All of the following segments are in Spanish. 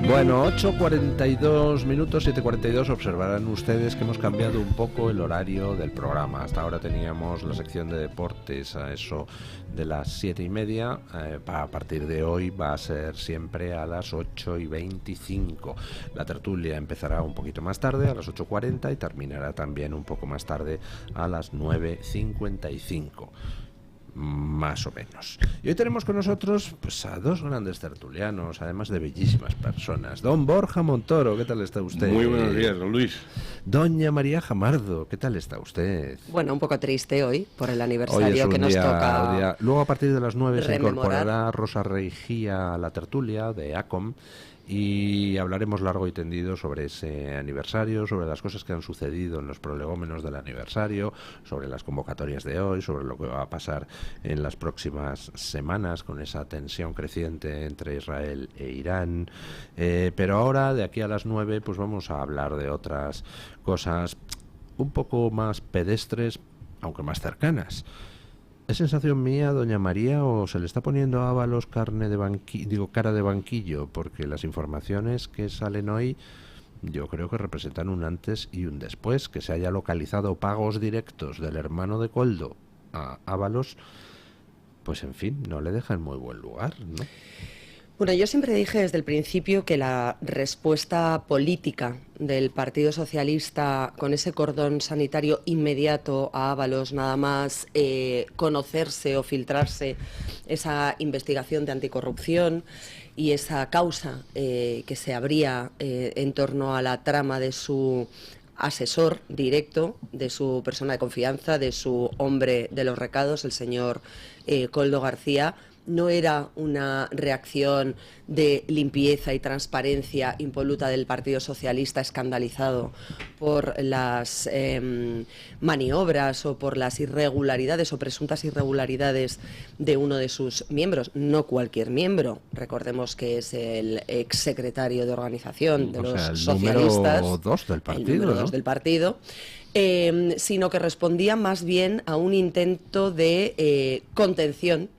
Bueno, 8:42 minutos, 7:42. Observarán ustedes que hemos cambiado un poco el horario del programa. Hasta ahora teníamos la sección de deportes a eso de las 7:30. A partir de hoy va a ser siempre a las 8:25. La tertulia empezará un poquito más tarde, a las 8:40, y terminará también un poco más tarde, a las 9:55. Más o menos. Y hoy tenemos con nosotros pues a dos grandes tertulianos, además de bellísimas personas. Don Borja Montoro, ¿qué tal está usted? Muy buenos días, don Luis. Doña María Jamardo, ¿qué tal está usted? Bueno, un poco triste hoy por el aniversario que nos toca. Luego a partir de las 9 se rememorar. incorporará Rosa Reigía a la tertulia de ACOM y hablaremos largo y tendido sobre ese aniversario, sobre las cosas que han sucedido en los prolegómenos del aniversario, sobre las convocatorias de hoy, sobre lo que va a pasar en las próximas semanas con esa tensión creciente entre Israel e Irán. Pero ahora, de aquí a las 9, pues vamos a hablar de otras cosas un poco más pedestres, aunque más cercanas. ¿Es sensación mía, doña María, o se le está poniendo a Ábalos cara de banquillo? Porque las informaciones que salen hoy yo creo que representan un antes y un después. Que se haya localizado pagos directos del hermano de Koldo a Ábalos, pues en fin, no le deja en muy buen lugar, ¿no? Bueno, yo siempre dije desde el principio que la respuesta política del Partido Socialista con ese cordón sanitario inmediato a Ábalos, nada más conocerse o filtrarse esa investigación de anticorrupción y esa causa que se abría en torno a la trama de su asesor directo, de su persona de confianza, de su hombre de los recados, el señor Koldo García, no era una reacción de limpieza y transparencia impoluta del Partido Socialista escandalizado por las maniobras o por las irregularidades o presuntas irregularidades de uno de sus miembros, no cualquier miembro, recordemos que es el exsecretario de organización de los socialistas, número 2 del partido, el número 2 del partido, sino que respondía más bien a un intento de contención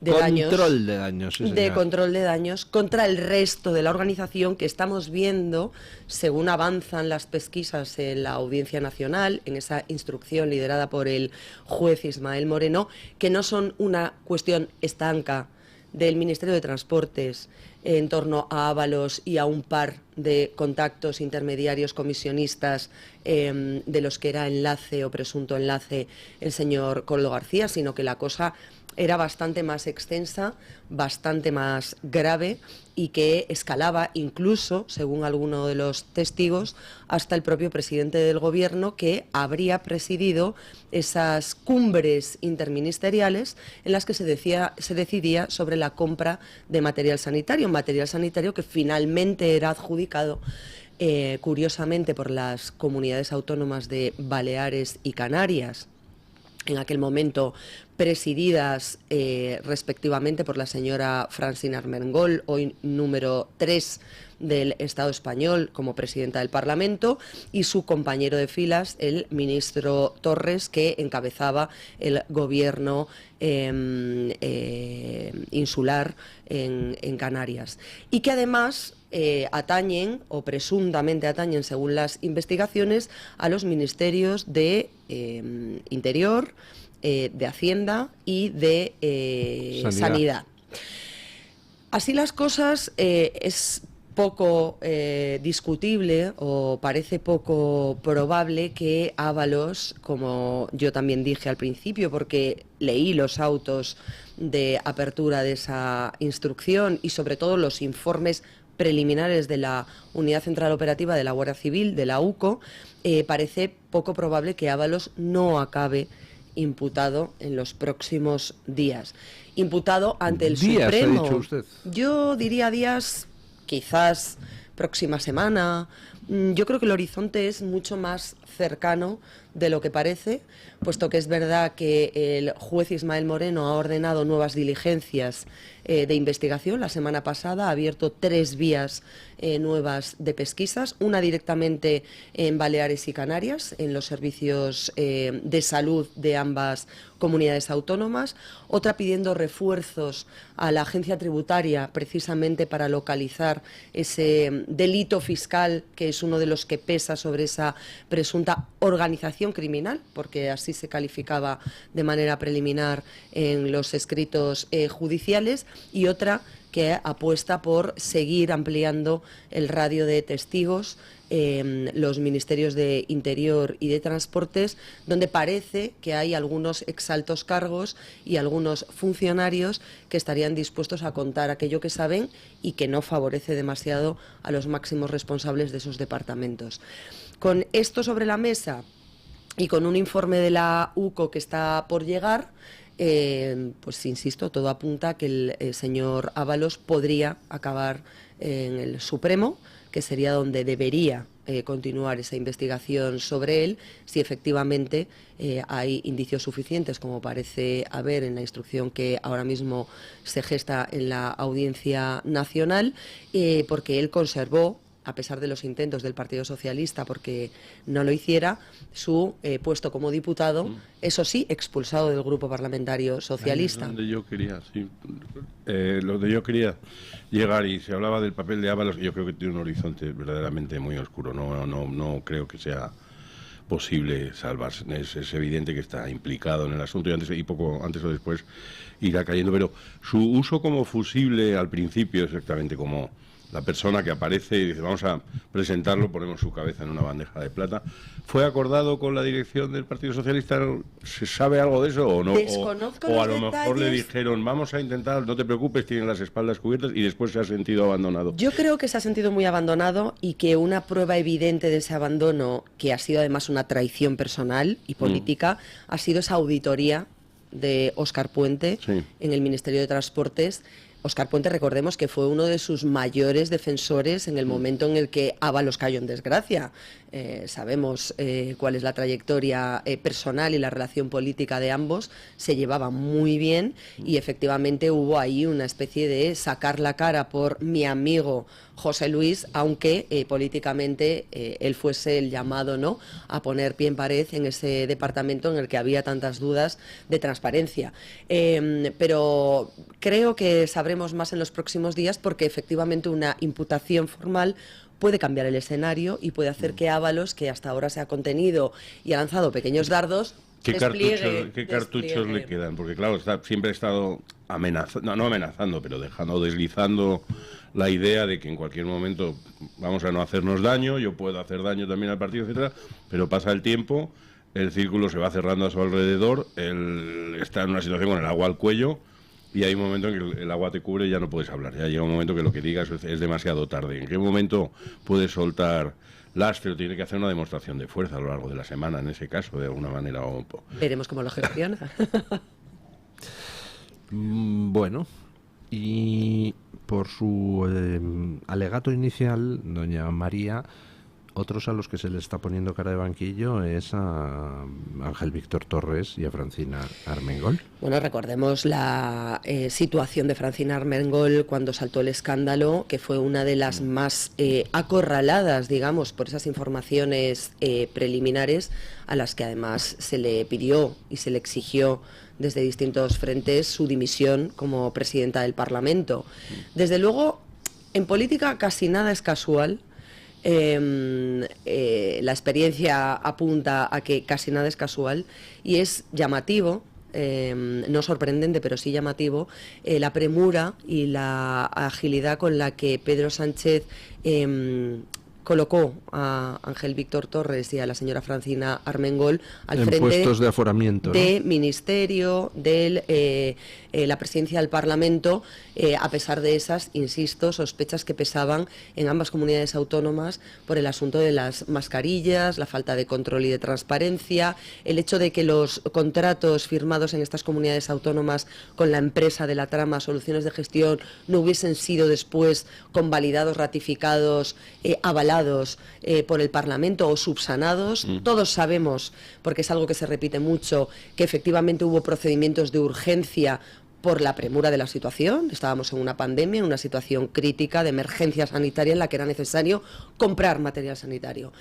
de control de daños, sí, de control de daños contra el resto de la organización, que estamos viendo, según avanzan las pesquisas en la Audiencia Nacional, en esa instrucción liderada por el juez Ismael Moreno, que no son una cuestión estanca del Ministerio de Transportes en torno a Ábalos y a un par de contactos intermediarios comisionistas de los que era enlace o presunto enlace el señor Koldo García, sino que la cosa era bastante más extensa, bastante más grave, y que escalaba incluso, según alguno de los testigos, hasta el propio presidente del gobierno, que habría presidido esas cumbres interministeriales en las que se decidía sobre la compra de material sanitario que finalmente era adjudicado curiosamente por las comunidades autónomas de Baleares y Canarias, en aquel momento presididas respectivamente por la señora Francina Armengol, hoy número 3 del Estado español como presidenta del Parlamento, y su compañero de filas, el ministro Torres, que encabezaba el gobierno insular en Canarias, y que además atañen, o presuntamente atañen según las investigaciones, a los ministerios de Interior, de Hacienda y de Sanidad. Así las cosas, es poco discutible, o parece poco probable que Ábalos, como yo también dije al principio, porque leí los autos de apertura de esa instrucción y sobre todo los informes preliminares de la Unidad Central Operativa de la Guardia Civil, de la UCO, parece poco probable que Ábalos no acabe imputado en los próximos días. Imputado ante el Supremo. ¿Ha dicho usted? Yo diría días, quizás próxima semana. Yo creo que el horizonte es mucho más cercano de lo que parece, puesto que es verdad que el juez Ismael Moreno ha ordenado nuevas diligencias de investigación. La semana pasada ha abierto 3 vías nuevas de pesquisas, una directamente en Baleares y Canarias, en los servicios de salud de ambas comunidades autónomas, otra pidiendo refuerzos a la agencia tributaria precisamente para localizar ese delito fiscal que es uno de los que pesa sobre esa presunta organización criminal, porque así se calificaba de manera preliminar en los escritos judiciales, y otra que apuesta por seguir ampliando el radio de testigos los ministerios de Interior y de Transportes, donde parece que hay algunos exaltos cargos y algunos funcionarios que estarían dispuestos a contar aquello que saben y que no favorece demasiado a los máximos responsables de esos departamentos. Con esto sobre la mesa y con un informe de la UCO que está por llegar, pues insisto, todo apunta a que el señor Ábalos podría acabar en el Supremo, que sería donde debería continuar esa investigación sobre él, si efectivamente hay indicios suficientes, como parece haber en la instrucción que ahora mismo se gesta en la Audiencia Nacional, porque él conservó, a pesar de los intentos del Partido Socialista porque no lo hiciera, su puesto como diputado, eso sí, expulsado del grupo parlamentario socialista. Donde yo quería, sí. Donde yo quería llegar, y se hablaba del papel de Ábalos, yo creo que tiene un horizonte verdaderamente muy oscuro. No creo que sea posible salvarse. Es evidente que está implicado en el asunto y poco antes o después irá cayendo, pero su uso como fusible al principio, exactamente como la persona que aparece y dice vamos a presentarlo, ponemos su cabeza en una bandeja de plata. ¿Fue acordado con la dirección del Partido Socialista? ¿Se sabe algo de eso o no? O a lo mejor le dijeron vamos a intentar, no te preocupes, tienen las espaldas cubiertas, y después se ha sentido abandonado. Yo creo que se ha sentido muy abandonado, y que una prueba evidente de ese abandono, que ha sido además una traición personal y política, ha sido esa auditoría de Óscar Puente en el Ministerio de Transportes. Óscar Puente, recordemos que fue uno de sus mayores defensores en el momento en el que Ábalos cayó en desgracia. Sabemos cuál es la trayectoria personal y la relación política de ambos. Se llevaban muy bien y efectivamente hubo ahí una especie de sacar la cara por mi amigo José Luis, aunque políticamente él fuese el llamado, ¿no?, a poner pie en pared en ese departamento en el que había tantas dudas de transparencia. Pero creo que sabremos más en los próximos días, porque efectivamente una imputación formal puede cambiar el escenario y puede hacer que Ábalos, que hasta ahora se ha contenido y ha lanzado pequeños dardos, ¿Qué cartuchos le quedan? Porque claro, siempre ha estado amenazando, no amenazando, pero deslizando la idea de que en cualquier momento vamos a no hacernos daño, yo puedo hacer daño también al partido, etcétera, pero pasa el tiempo, el círculo se va cerrando a su alrededor, él está en una situación con el agua al cuello, y hay un momento en que el agua te cubre y ya no puedes hablar. Ya llega un momento que lo que digas es demasiado tarde. ¿En qué momento puedes soltar lastre o tiene que hacer una demostración de fuerza a lo largo de la semana, en ese caso, de alguna manera? Veremos cómo lo gestiona. Bueno, y por su alegato inicial, doña María, otros a los que se le está poniendo cara de banquillo es a Ángel Víctor Torres y a Francina Armengol. Bueno, recordemos la situación de Francina Armengol cuando saltó el escándalo, que fue una de las más acorraladas, digamos, por esas informaciones preliminares, a las que además se le pidió y se le exigió desde distintos frentes su dimisión como presidenta del Parlamento. Desde luego, en política casi nada es casual. La experiencia apunta a que casi nada es casual, y es llamativo, no sorprendente, pero sí llamativo, la premura y la agilidad con la que Pedro Sánchez colocó a Ángel Víctor Torres y a la señora Francina Armengol al frente puestos de aforamiento, de ministerio, de la presidencia del Parlamento, a pesar de esas, insisto, sospechas que pesaban en ambas comunidades autónomas por el asunto de las mascarillas, la falta de control y de transparencia, el hecho de que los contratos firmados en estas comunidades autónomas con la empresa de la trama Soluciones de Gestión no hubiesen sido después convalidados, ratificados, avalados avalados por el Parlamento o subsanados. Todos sabemos, porque es algo que se repite mucho, que efectivamente hubo procedimientos de urgencia por la premura de la situación. Estábamos en una pandemia, en una situación crítica de emergencia sanitaria en la que era necesario comprar material sanitario.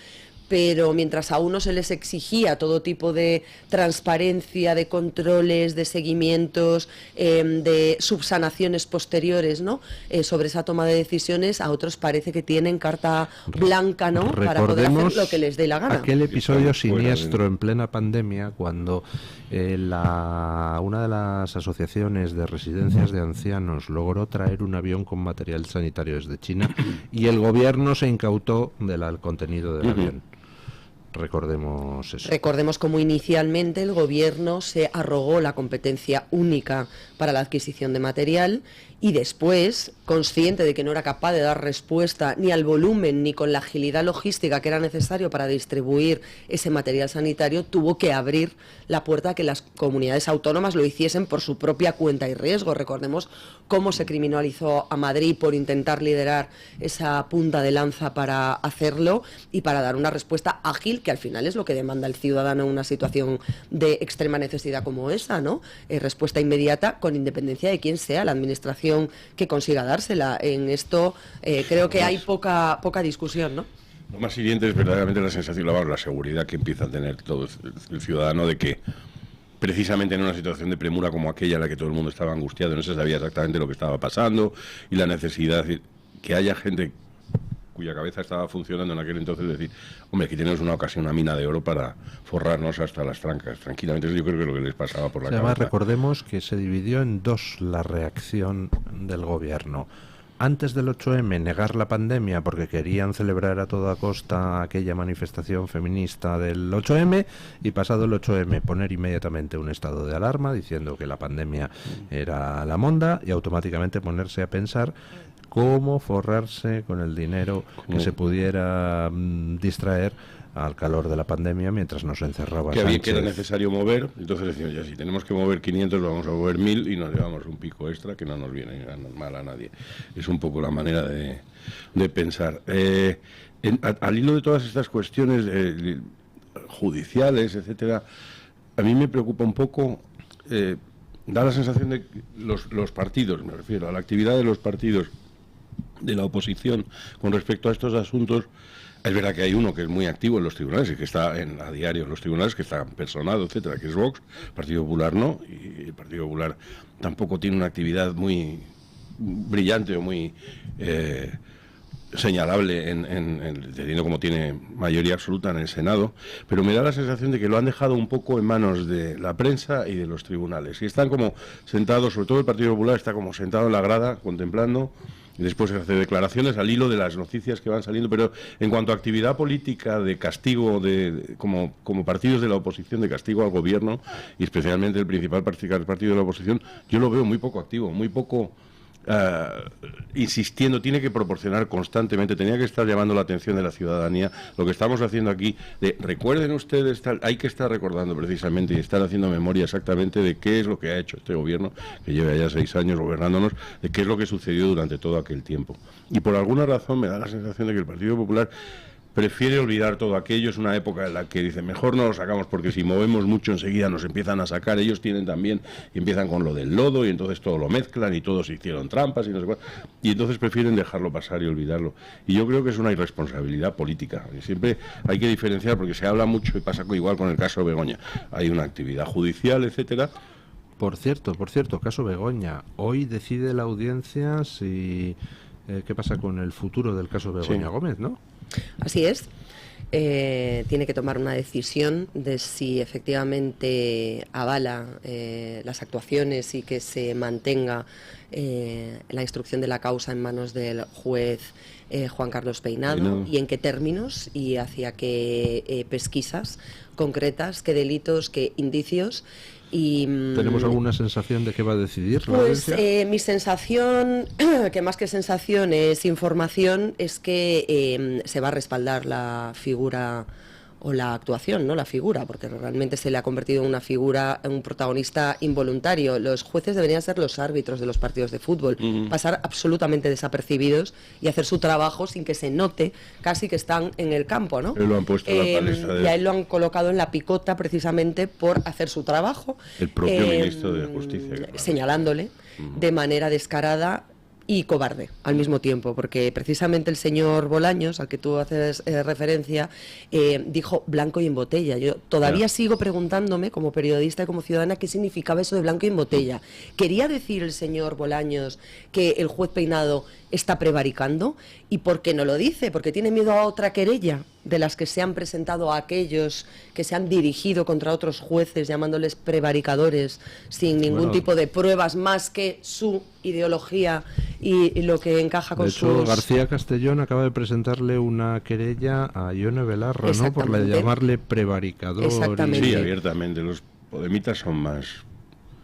Pero mientras a uno se les exigía todo tipo de transparencia, de controles, de seguimientos, de subsanaciones posteriores, ¿no? Sobre esa toma de decisiones, a otros parece que tienen carta blanca, ¿no? Para poder hacer lo que les dé la gana. Aquel episodio siniestro en plena pandemia, cuando una de las asociaciones de residencias de ancianos logró traer un avión con material sanitario desde China y el gobierno se incautó del contenido del avión. Recordemos eso. Recordemos cómo inicialmente el gobierno se arrogó la competencia única para la adquisición de material y después, consciente de que no era capaz de dar respuesta ni al volumen ni con la agilidad logística que era necesario para distribuir ese material sanitario, tuvo que abrir la puerta a que las comunidades autónomas lo hiciesen por su propia cuenta y riesgo. Recordemos cómo se criminalizó a Madrid por intentar liderar esa punta de lanza para hacerlo y para dar una respuesta ágil, que al final es lo que demanda el ciudadano en una situación de extrema necesidad como esa, ¿no? Respuesta inmediata, con independencia de quién sea la administración que consiga dársela. En esto creo que hay poca discusión, ¿no? Lo más hiriente es verdaderamente la sensación, la seguridad que empieza a tener todo el ciudadano de que precisamente en una situación de premura como aquella en la que todo el mundo estaba angustiado, no se sabía exactamente lo que estaba pasando, y la necesidad de que haya gente cuya cabeza estaba funcionando en aquel entonces, decir, hombre, aquí tenemos una ocasión, una mina de oro para forrarnos hasta las trancas, tranquilamente. Eso yo creo que es lo que les pasaba por la cabeza. Además, recordemos que se dividió en dos la reacción del gobierno. Antes del 8M, negar la pandemia porque querían celebrar a toda costa aquella manifestación feminista del 8M, y pasado el 8M poner inmediatamente un estado de alarma diciendo que la pandemia era la monda y automáticamente ponerse a pensar cómo forrarse con el dinero que se pudiera distraer al calor de la pandemia mientras nos encerraba Sánchez. Que era necesario mover, entonces decimos, ya si tenemos que mover 500, vamos a mover 1000 y nos llevamos un pico extra que no nos viene mal a nadie. Es un poco la manera de pensar. Al hilo de todas estas cuestiones judiciales, etcétera, a mí me preocupa un poco, da la sensación de que los partidos, me refiero a la actividad de los partidos de la oposición con respecto a estos asuntos. Es verdad que hay uno que es muy activo en los tribunales y que está a diario en los tribunales, que está personado, etcétera, que es Vox. El Partido Popular no, y el Partido Popular tampoco tiene una actividad muy brillante o muy señalable teniendo como tiene mayoría absoluta en el Senado, pero me da la sensación de que lo han dejado un poco en manos de la prensa y de los tribunales, y están como sentados, sobre todo el Partido Popular está como sentado en la grada contemplando, y después hace declaraciones al hilo de las noticias que van saliendo, pero en cuanto a actividad política de castigo, como partidos de la oposición, de castigo al gobierno, y especialmente el principal partido de la oposición, yo lo veo muy poco activo, muy poco insistiendo. Tiene que proporcionar constantemente, tenía que estar llamando la atención de la ciudadanía, lo que estamos haciendo aquí, recuerden ustedes, hay que estar recordando precisamente y estar haciendo memoria exactamente de qué es lo que ha hecho este gobierno, que lleva ya 6 años gobernándonos, de qué es lo que sucedió durante todo aquel tiempo. Y por alguna razón me da la sensación de que el Partido Popular prefiere olvidar todo aquello. Es una época en la que dicen, mejor no lo sacamos porque si movemos mucho enseguida nos empiezan a sacar. Ellos tienen también, y empiezan con lo del lodo y entonces todo lo mezclan y todos hicieron trampas y no sé cuál. Y entonces prefieren dejarlo pasar y olvidarlo. Y yo creo que es una irresponsabilidad política. Y siempre hay que diferenciar porque se habla mucho y pasa igual con el caso Begoña. Hay una actividad judicial, etcétera. Por cierto, caso Begoña. Hoy decide la audiencia si qué pasa con el futuro del caso Begoña Gómez, ¿no? Así es. Tiene que tomar una decisión de si efectivamente avala las actuaciones y que se mantenga la instrucción de la causa en manos del juez Juan Carlos Peinado, y en qué términos y hacia qué pesquisas concretas, qué delitos, qué indicios. Y, ¿tenemos alguna sensación de qué va a decidir la pues audiencia? Mi sensación, que más que sensación es información, es que se va a respaldar la figura o la actuación, ¿no? La figura, porque realmente se le ha convertido en una figura, en un protagonista involuntario. Los jueces deberían ser los árbitros de los partidos de fútbol, pasar absolutamente desapercibidos y hacer su trabajo sin que se note casi que están en el campo, ¿no? Lo han puesto en la palestra y a él lo han colocado en la picota precisamente por hacer su trabajo. El propio ministro de Justicia. Señalándole de manera descarada y cobarde al mismo tiempo, porque precisamente el señor Bolaños, al que tú haces referencia, dijo blanco y en botella. Yo todavía sigo preguntándome, como periodista y como ciudadana, qué significaba eso de blanco y en botella. ¿Quería decir el señor Bolaños que el juez Peinado está prevaricando? ¿Y por qué no lo dice? Porque tiene miedo a otra querella de las que se han presentado a aquellos que se han dirigido contra otros jueces llamándoles prevaricadores sin ningún tipo de pruebas más que su ideología y lo que encaja con sus... De hecho, García Castellón acaba de presentarle una querella a Ione Belarra, ¿no? Por llamarle prevaricador. Exactamente. Sí, abiertamente. Los podemitas son más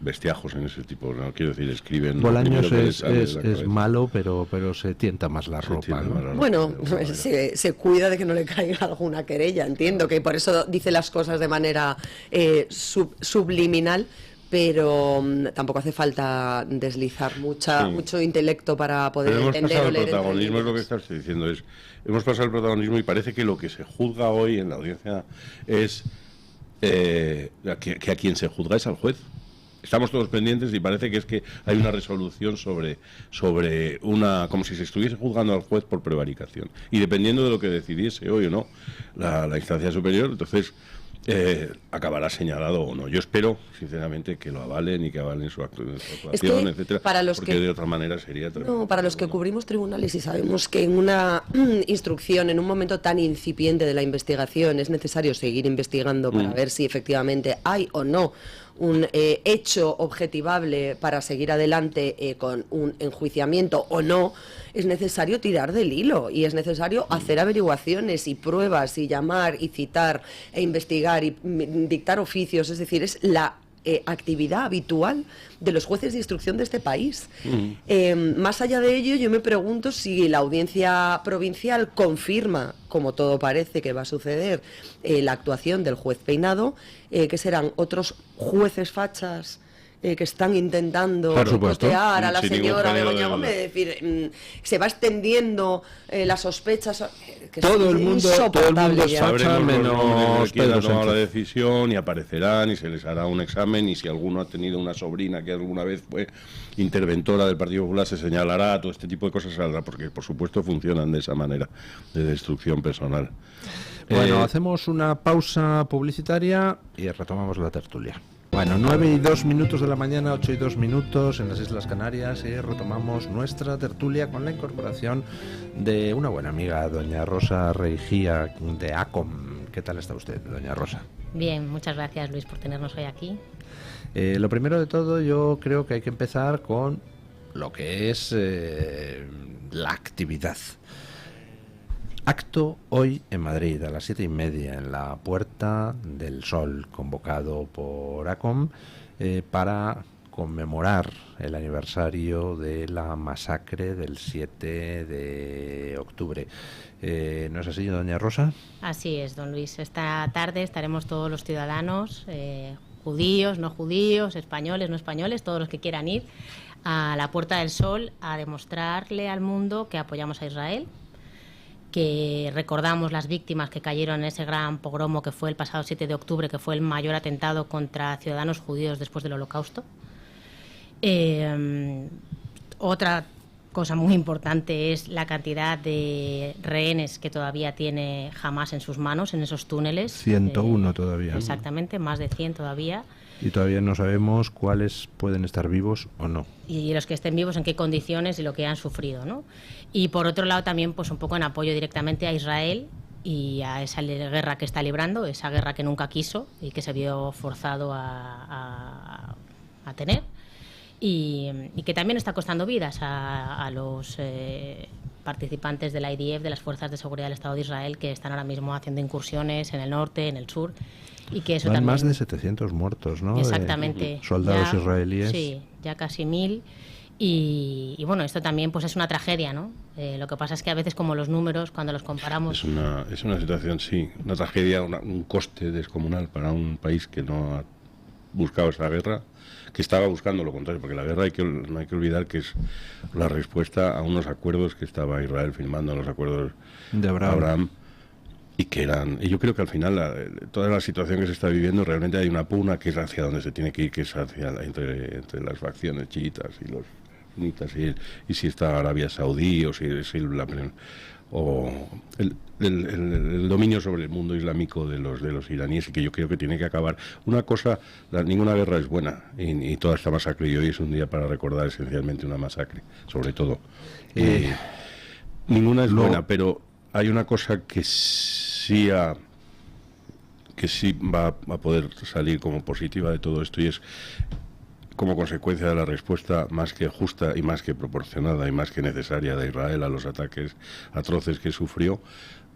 bestiajos en ese tipo, no quiero decir, escriben... Bolaños es malo, pero se tienta más la ropa, ¿no? Bueno, se cuida de que no le caiga alguna querella, entiendo que por eso dice las cosas de manera subliminal, pero tampoco hace falta deslizar mucho intelecto para poder entender o leer. El protagonismo es lo que estás diciendo, hemos pasado el protagonismo y parece que lo que se juzga hoy en la audiencia es que a quien se juzga es al juez. Estamos todos pendientes y parece que es que hay una resolución sobre una, como si se estuviese juzgando al juez por prevaricación. Y dependiendo de lo que decidiese hoy o no la instancia superior, entonces acabará señalado o no. Yo espero, sinceramente, que lo avalen y que avalen su actuación, etcétera, porque de otra manera sería... No, para los que cubrimos tribunales y sabemos que en una instrucción, en un momento tan incipiente de la investigación, es necesario seguir investigando para ver si efectivamente hay o no un hecho objetivable para seguir adelante con un enjuiciamiento o no, es necesario tirar del hilo y es necesario hacer averiguaciones y pruebas y llamar y citar e investigar y dictar oficios, es decir, es la actividad habitual de los jueces de instrucción de este país. Más allá de ello, yo me pregunto si la audiencia provincial confirma, como todo parece que va a suceder, la actuación del juez Peinado, que serán otros jueces fachas que están intentando costear a la señora Begoña Gómez, es decir, se va extendiendo las sospechas, que todo el mundo es facha menos Pedro Sánchez. La decisión y aparecerán y se les hará un examen, y si alguno ha tenido una sobrina que alguna vez fue interventora del Partido Popular se señalará, todo este tipo de cosas saldrá, porque por supuesto funcionan de esa manera de destrucción personal. Bueno, hacemos una pausa publicitaria y retomamos la tertulia. Bueno, 9:02 de la mañana, 8:02 en las Islas Canarias, y retomamos nuestra tertulia con la incorporación de una buena amiga, doña Rosa Reigía, de ACOM. ¿Qué tal está usted, doña Rosa? Bien, muchas gracias, Luis, por tenernos hoy aquí. Lo primero de todo, yo creo que hay que empezar con lo que es la actividad. Acto hoy en Madrid a las 7:30 en la Puerta del Sol, convocado por ACOM para conmemorar el aniversario de la masacre del 7 de octubre. ¿No es así, doña Rosa? Así es, don Luis. Esta tarde estaremos todos los ciudadanos, judíos, no judíos, españoles, no españoles, todos los que quieran ir a la Puerta del Sol a demostrarle al mundo que apoyamos a Israel, que recordamos las víctimas que cayeron en ese gran pogromo que fue el pasado 7 de octubre, que fue el mayor atentado contra ciudadanos judíos después del Holocausto. Otra cosa muy importante es la cantidad de rehenes que todavía tiene Hamás en sus manos, en esos túneles. 101 todavía. Exactamente, más de 100 todavía. Y todavía no sabemos cuáles pueden estar vivos o no. Y los que estén vivos, en qué condiciones y lo que han sufrido, ¿no? Y por otro lado también, pues un poco en apoyo directamente a Israel y a esa guerra que está librando, esa guerra que nunca quiso y que se vio forzado a tener. Y que también está costando vidas a los participantes de la IDF, de las Fuerzas de Seguridad del Estado de Israel, que están ahora mismo haciendo incursiones en el norte, en el sur. Y que eso también... más de 700 muertos, ¿no? Exactamente. Soldados israelíes. Sí, ya casi 1000. Y bueno, esto también pues es una tragedia, ¿no? Lo que pasa es que a veces como los números, cuando los comparamos... Es una situación, sí, una tragedia, un coste descomunal para un país que no ha buscado esa guerra, que estaba buscando lo contrario, porque la guerra no hay que olvidar que es la respuesta a unos acuerdos que estaba Israel firmando, los acuerdos de Abraham. Y que y yo creo que al final toda la situación que se está viviendo, realmente hay una pugna que es hacia donde se tiene que ir, que es hacia entre las facciones chiitas y los sunitas, y si está Arabia Saudí o si el dominio sobre el mundo islámico de los iraníes, y que yo creo que tiene que acabar. Una cosa, ninguna guerra es buena, y toda esta masacre, y hoy es un día para recordar esencialmente una masacre, sobre todo. Ninguna es buena, pero hay una cosa que sí va a poder salir como positiva de todo esto, y es como consecuencia de la respuesta más que justa y más que proporcionada y más que necesaria de Israel a los ataques atroces que sufrió,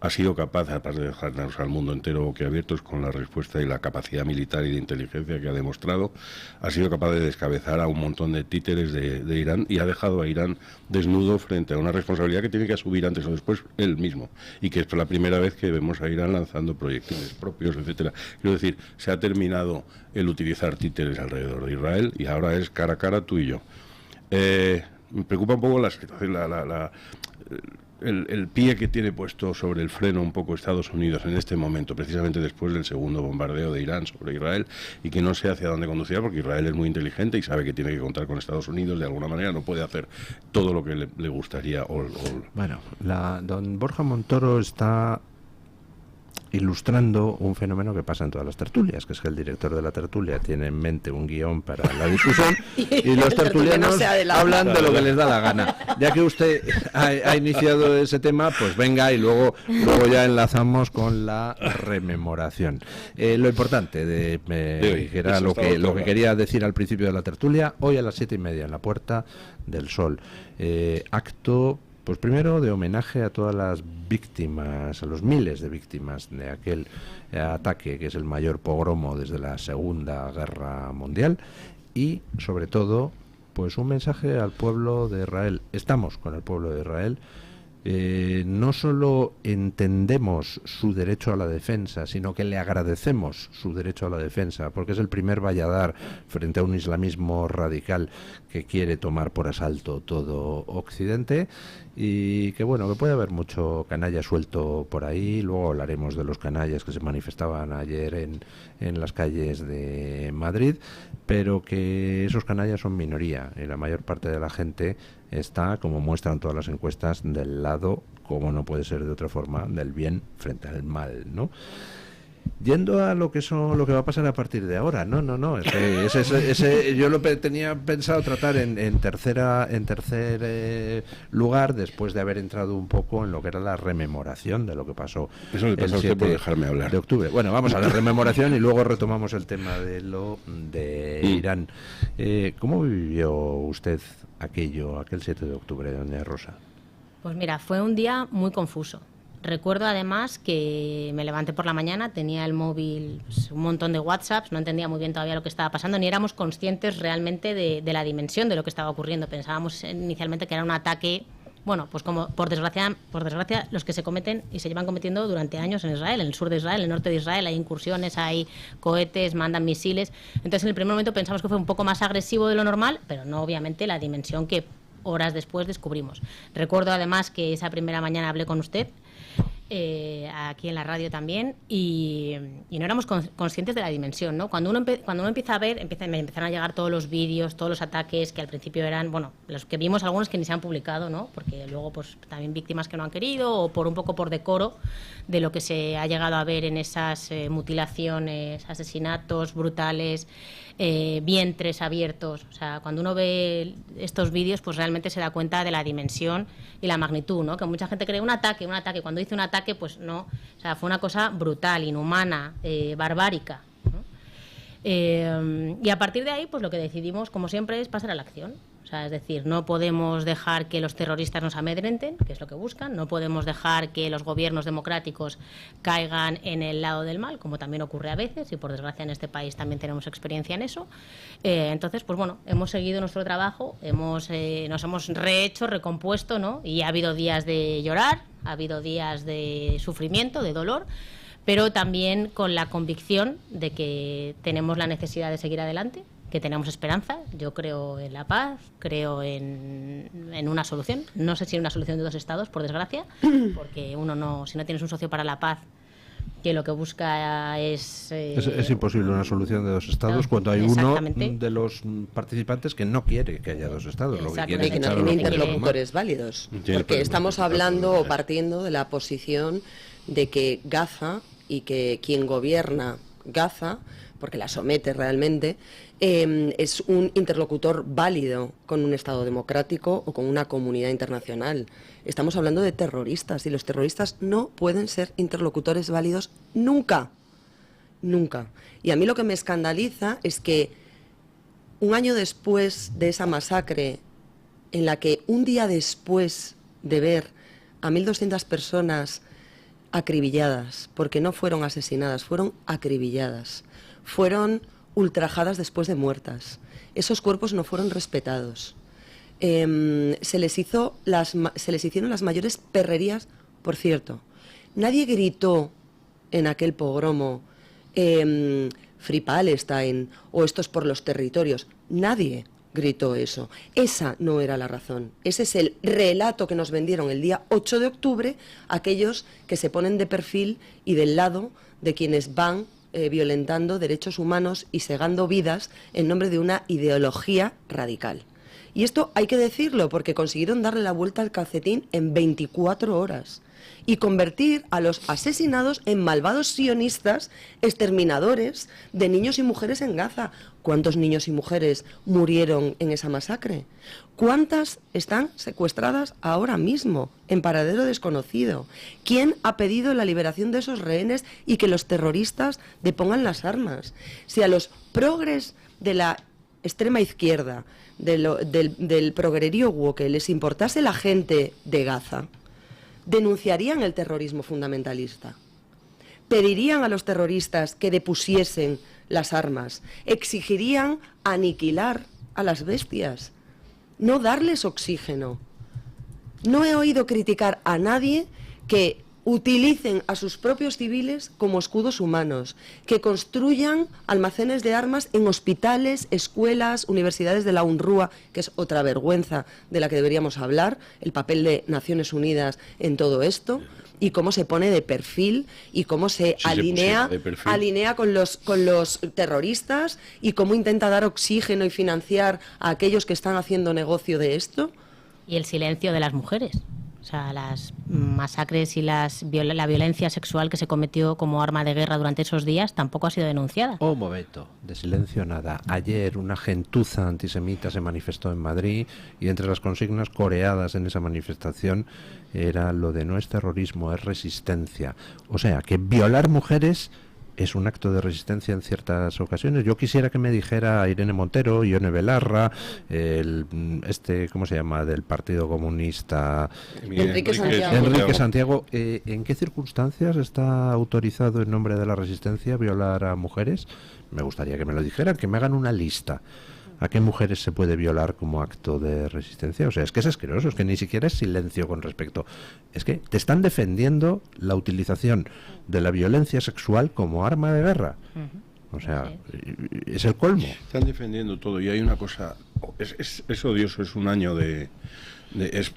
ha sido capaz, aparte de dejarnos al mundo entero boquiabiertos con la respuesta y la capacidad militar y de inteligencia que ha demostrado, ha sido capaz de descabezar a un montón de títeres de Irán, y ha dejado a Irán desnudo frente a una responsabilidad que tiene que asumir antes o después él mismo, y que es la primera vez que vemos a Irán lanzando proyectiles propios, etcétera. Quiero decir, se ha terminado el utilizar títeres alrededor de Israel, y ahora es cara a cara tú y yo. Me preocupa un poco la situación, el pie que tiene puesto sobre el freno un poco Estados Unidos en este momento, precisamente después del segundo bombardeo de Irán sobre Israel, y que no sé hacia dónde conducirá, porque Israel es muy inteligente y sabe que tiene que contar con Estados Unidos de alguna manera, no puede hacer todo lo que le gustaría. Bueno, don Borja Montoro está ilustrando un fenómeno que pasa en todas las tertulias, que es que el director de la tertulia tiene en mente un guión para la discusión y los tertulianos hablan de lo que les da la gana. Ya que usted ha iniciado ese tema, pues venga, y luego ya enlazamos con la rememoración. Lo importante que era lo que quería decir al principio de la tertulia, hoy a las 7:30 en la Puerta del Sol, acto, pues primero de homenaje a todas las víctimas, a los miles de víctimas de aquel ataque que es el mayor pogromo desde la Segunda Guerra Mundial, y sobre todo pues un mensaje al pueblo de Israel. Estamos con el pueblo de Israel. No solo entendemos su derecho a la defensa, sino que le agradecemos su derecho a la defensa, porque es el primer valladar frente a un islamismo radical que quiere tomar por asalto todo Occidente, y que bueno, que puede haber mucho canalla suelto por ahí. Luego hablaremos de los canallas que se manifestaban ayer en las calles de Madrid, pero que esos canallas son minoría, y la mayor parte de la gente está, como muestran todas las encuestas, del lado, como no puede ser de otra forma, del bien frente al mal, ¿no? Yendo a lo que va a pasar a partir de ahora, no, ese yo lo tenía pensado tratar en tercer lugar, después de haber entrado un poco en lo que era la rememoración de lo que pasó. Eso le pasa a usted por dejarme hablar. De octubre. Bueno, vamos a la rememoración y luego retomamos el tema de Irán. ¿Cómo vivió usted aquel 7 de octubre, doña Rosa? Pues mira, fue un día muy confuso. Recuerdo además que me levanté por la mañana, tenía el móvil, pues, un montón de WhatsApps, no entendía muy bien todavía lo que estaba pasando, ni éramos conscientes realmente de la dimensión de lo que estaba ocurriendo. Pensábamos inicialmente que era un ataque, bueno, pues como por desgracia los que se cometen y se llevan cometiendo durante años en Israel, en el sur de Israel, en el norte de Israel, hay incursiones, hay cohetes, mandan misiles. Entonces en el primer momento pensamos que fue un poco más agresivo de lo normal, pero no obviamente la dimensión que horas después descubrimos. Recuerdo además que esa primera mañana hablé con usted, aquí en la radio también, y no éramos conscientes de la dimensión, ¿no? Cuando uno empieza a ver, me empezaron a llegar todos los vídeos, todos los ataques que al principio eran, bueno, los que vimos, algunos que ni se han publicado, ¿no? Porque luego pues también víctimas que no han querido, o un poco por decoro de lo que se ha llegado a ver en esas mutilaciones, asesinatos brutales, vientres abiertos. O sea, cuando uno ve estos vídeos, pues realmente se da cuenta de la dimensión y la magnitud, ¿no? Que mucha gente cree un ataque. Cuando dice un ataque, pues no. O sea, fue una cosa brutal, inhumana, barbárica, ¿no? Y a partir de ahí, pues lo que decidimos, como siempre, es pasar a la acción. O sea, es decir, no podemos dejar que los terroristas nos amedrenten, que es lo que buscan, no podemos dejar que los gobiernos democráticos caigan en el lado del mal, como también ocurre a veces, y por desgracia en este país también tenemos experiencia en eso. Entonces, pues bueno, hemos seguido nuestro trabajo, nos hemos rehecho, recompuesto, ¿no? Y ha habido días de llorar, ha habido días de sufrimiento, de dolor, pero también con la convicción de que tenemos la necesidad de seguir adelante, que tenemos esperanza. Yo creo en la paz, creo en una solución. No sé si en una solución de 2 estados, por desgracia, porque uno no, si no tienes un socio para la paz que lo que busca es imposible una solución de 2 estados cuando hay uno de los participantes que no quiere que haya 2 estados, lo que quiere es que no tiene interlocutores válidos, porque estamos hablando o partiendo de la posición de que Gaza y que quien gobierna Gaza, porque la somete realmente, es un interlocutor válido con un Estado democrático o con una comunidad internacional. Estamos hablando de terroristas y los terroristas no pueden ser interlocutores válidos nunca, nunca. Y a mí lo que me escandaliza es que un año después de esa masacre, en la que un día después de ver a 1.200 personas acribilladas, porque no fueron asesinadas, fueron acribilladas, fueron ultrajadas después de muertas. Esos cuerpos no fueron respetados. Se les hicieron las mayores perrerías, por cierto. Nadie gritó en aquel pogromo Free Palestine o estos por los territorios. Nadie gritó eso. Esa no era la razón. Ese es el relato que nos vendieron el día 8 de octubre aquellos que se ponen de perfil y del lado de quienes van violentando derechos humanos y segando vidas en nombre de una ideología radical. Y esto hay que decirlo porque consiguieron darle la vuelta al calcetín en 24 horas y convertir a los asesinados en malvados sionistas exterminadores de niños y mujeres en Gaza. ¿Cuántos niños y mujeres murieron en esa masacre? ¿Cuántas están secuestradas ahora mismo en paradero desconocido? ¿Quién ha pedido la liberación de esos rehenes y que los terroristas depongan las armas? Si a los progres de la extrema izquierda, del progrerío woke, les importase la gente de Gaza, denunciarían el terrorismo fundamentalista, pedirían a los terroristas que depusiesen las armas, exigirían aniquilar a las bestias, no darles oxígeno. No he oído criticar a nadie que utilicen a sus propios civiles como escudos humanos, que construyan almacenes de armas en hospitales, escuelas, universidades de la UNRWA, que es otra vergüenza de la que deberíamos hablar, el papel de Naciones Unidas en todo esto, y cómo se pone de perfil y cómo se alinea con los terroristas y cómo intenta dar oxígeno y financiar a aquellos que están haciendo negocio de esto. Y el silencio de las mujeres. O sea, las masacres y la violencia sexual que se cometió como arma de guerra durante esos días tampoco ha sido denunciada. Un momento, de silencio nada. Ayer una gentuza antisemita se manifestó en Madrid y entre las consignas coreadas en esa manifestación era lo de no es terrorismo, es resistencia. O sea, que violar mujeres es un acto de resistencia en ciertas ocasiones. Yo quisiera que me dijera Irene Montero, Ione Belarra, ¿cómo se llama?, del Partido Comunista, Enrique Santiago, ¿en qué circunstancias está autorizado en nombre de la resistencia violar a mujeres? Me gustaría que me lo dijeran, que me hagan una lista. ¿A qué mujeres se puede violar como acto de resistencia? O sea, es que es asqueroso, es que ni siquiera es silencio con respecto. Es que te están defendiendo la utilización de la violencia sexual como arma de guerra. O sea, es el colmo. Están defendiendo todo y hay una cosa, es odioso, es un año es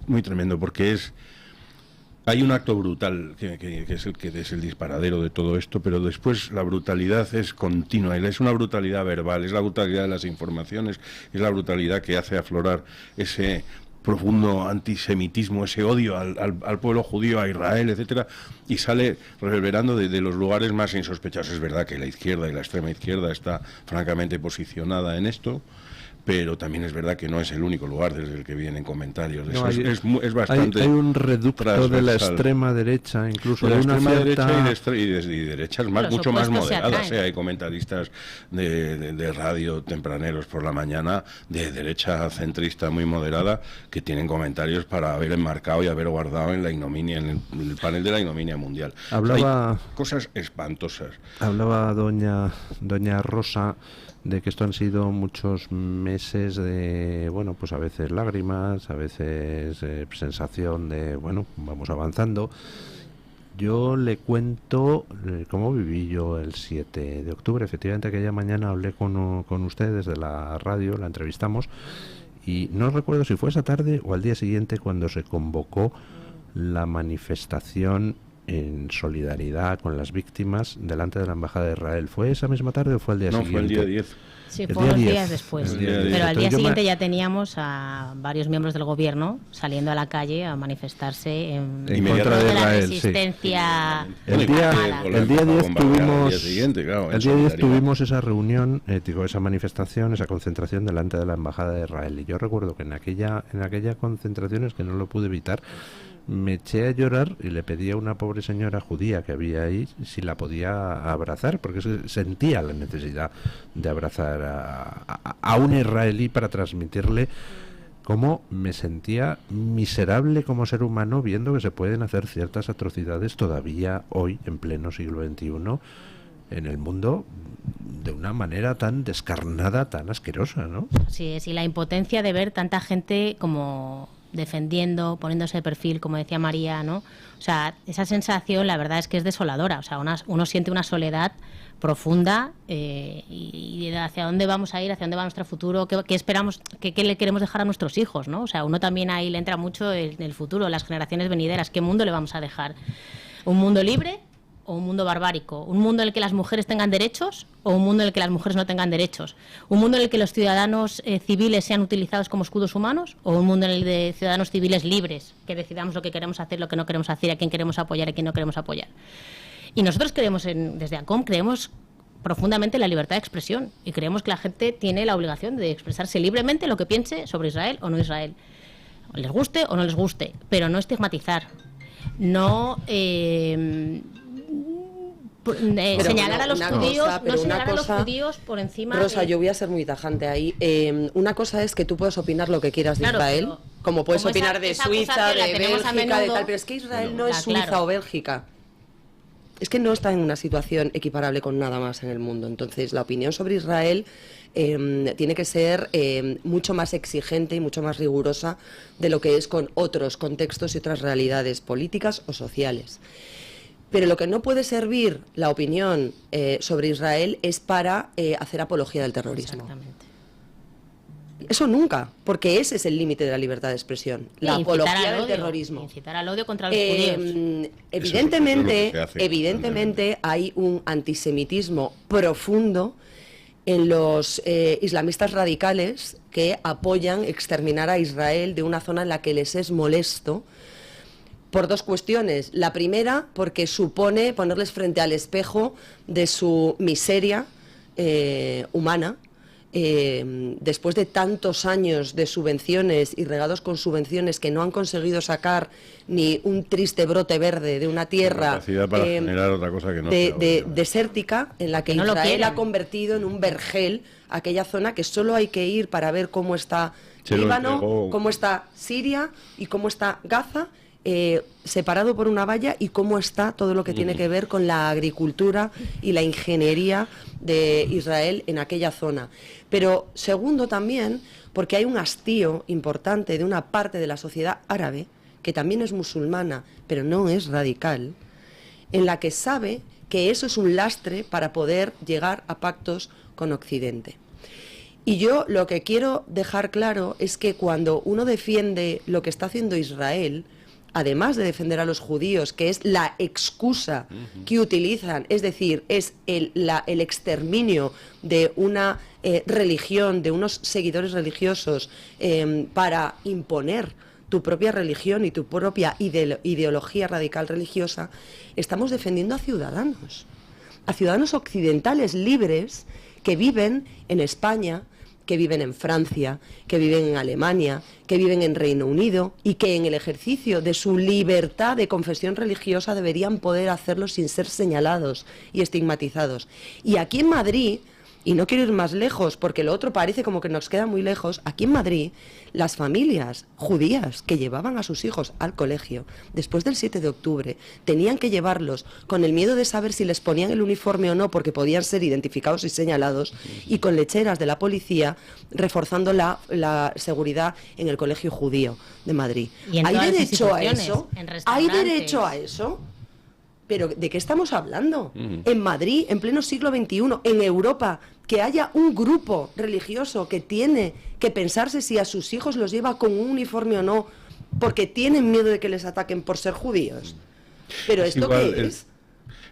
muy tremendo porque hay un acto brutal que es el disparadero de todo esto, pero después la brutalidad es continua, es una brutalidad verbal, es la brutalidad de las informaciones, es la brutalidad que hace aflorar ese profundo antisemitismo, ese odio al pueblo judío, a Israel, etcétera, y sale reverberando de los lugares más insospechados. Es verdad que la izquierda y la extrema izquierda está francamente posicionada en esto, pero también es verdad que no es el único lugar desde el que vienen comentarios. No, Eso es bastante hay un reducto transversal. de la extrema derecha, incluso de la de una extrema cierta... derecha y derechas más, Los mucho más opuestos se moderadas. atraen. Hay comentaristas de radio tempraneros por la mañana, de derecha centrista muy moderada, que tienen comentarios para haber enmarcado y haber guardado en la ignominia, en el panel de la ignominia mundial. Hablaba... Hay cosas espantosas. Hablaba doña Rosa de que esto han sido muchos meses de, bueno, pues a veces lágrimas, a veces sensación de, bueno, vamos avanzando. Yo le cuento cómo viví yo el 7 de octubre. Efectivamente, aquella mañana hablé con ustedes de la radio, la entrevistamos, y no recuerdo si fue esa tarde o al día siguiente cuando se convocó la manifestación en solidaridad con las víctimas delante de la Embajada de Israel. ¿Fue esa misma tarde o fue el día siguiente? No, fue el día 10. Sí, El fue día unos 10. días después. El día 10. Pero al día Yo siguiente ya teníamos a varios miembros del gobierno saliendo a la calle a manifestarse en contra de la Israel, sí. resistencia El día armada. el día 10 tuvimos El día siguiente, claro, en el día 10 solidaridad. tuvimos esa reunión, esa manifestación, esa concentración delante de la Embajada de Israel. Y yo recuerdo que en aquella concentración, es que no lo pude evitar, me eché a llorar y le pedí a una pobre señora judía que había ahí si la podía abrazar, porque sentía la necesidad de abrazar a un israelí para transmitirle cómo me sentía miserable como ser humano viendo que se pueden hacer ciertas atrocidades todavía hoy, en pleno siglo XXI, en el mundo, de una manera tan descarnada, tan asquerosa, ¿no? Así es, y la impotencia de ver tanta gente como defendiendo, poniéndose de perfil, como decía María, ¿no? O sea, esa sensación, la verdad es que es desoladora. O sea, uno siente una soledad profunda y hacia dónde vamos a ir, hacia dónde va nuestro futuro, qué esperamos, qué le queremos dejar a nuestros hijos, ¿no? O sea, uno también ahí le entra mucho en el futuro, las generaciones venideras, qué mundo le vamos a dejar. ¿Un mundo libre o un mundo barbárico? ¿Un mundo en el que las mujeres tengan derechos o un mundo en el que las mujeres no tengan derechos? ¿Un mundo en el que los ciudadanos civiles sean utilizados como escudos humanos o un mundo en el de ciudadanos civiles libres, que decidamos lo que queremos hacer, lo que no queremos hacer, a quién queremos apoyar, a quién no queremos apoyar? Y nosotros creemos, desde ACOM, creemos profundamente en la libertad de expresión y creemos que la gente tiene la obligación de expresarse libremente lo que piense sobre Israel o no Israel, o les guste o no les guste, pero no estigmatizar, no señalar a los judíos, no señalar a los judíos por encima. Rosa, yo voy a ser muy tajante ahí. Una cosa es que tú puedes opinar lo que quieras de Israel, como puedes opinar de Suiza, de Bélgica, de tal, pero es que Israel no es Suiza o Bélgica. Es que no está en una situación equiparable con nada más en el mundo. Entonces, la opinión sobre Israel tiene que ser mucho más exigente y mucho más rigurosa de lo que es con otros contextos y otras realidades políticas o sociales. Pero lo que no puede servir la opinión sobre Israel es para hacer apología del terrorismo. Exactamente. Eso nunca, porque ese es el límite de la libertad de expresión, la apología del terrorismo. Incitar al odio contra los judíos. Evidentemente hay un antisemitismo profundo en los islamistas radicales que apoyan exterminar a Israel de una zona en la que les es molesto, por dos cuestiones. La primera, porque supone ponerles frente al espejo de su miseria humana, después de tantos años de subvenciones y regados con subvenciones que no han conseguido sacar ni un triste brote verde de una tierra para generar otra cosa que no desértica, en la que no Israel ha convertido en un vergel aquella zona que solo hay que ir para ver cómo está Líbano, cómo está Siria y cómo está Gaza, separado por una valla, y cómo está todo lo que tiene que ver con la agricultura y la ingeniería de Israel en aquella zona. Pero segundo también, porque hay un hastío importante de una parte de la sociedad árabe, que también es musulmana, pero no es radical, en la que sabe que eso es un lastre para poder llegar a pactos con Occidente. Y yo lo que quiero dejar claro es que cuando uno defiende lo que está haciendo Israel, además de defender a los judíos, que es la excusa que utilizan, es decir, es el exterminio de una religión, de unos seguidores religiosos, para imponer tu propia religión y tu propia ideología radical religiosa, estamos defendiendo a ciudadanos occidentales libres que viven en España, que viven en Francia, que viven en Alemania, que viven en Reino Unido y que en el ejercicio de su libertad de confesión religiosa deberían poder hacerlo sin ser señalados y estigmatizados. Y aquí en Madrid, y no quiero ir más lejos porque lo otro parece como que nos queda muy lejos, aquí en Madrid las familias judías que llevaban a sus hijos al colegio después del 7 de octubre tenían que llevarlos con el miedo de saber si les ponían el uniforme o no porque podían ser identificados y señalados, y con lecheras de la policía reforzando la seguridad en el colegio judío de Madrid. ¿Hay derecho a eso? ¿Hay derecho a eso? Pero ¿de qué estamos hablando? En Madrid, en pleno siglo XXI, en Europa, que haya un grupo religioso que tiene que pensarse si a sus hijos los lleva con un uniforme o no, porque tienen miedo de que les ataquen por ser judíos. Pero ¿esto qué es?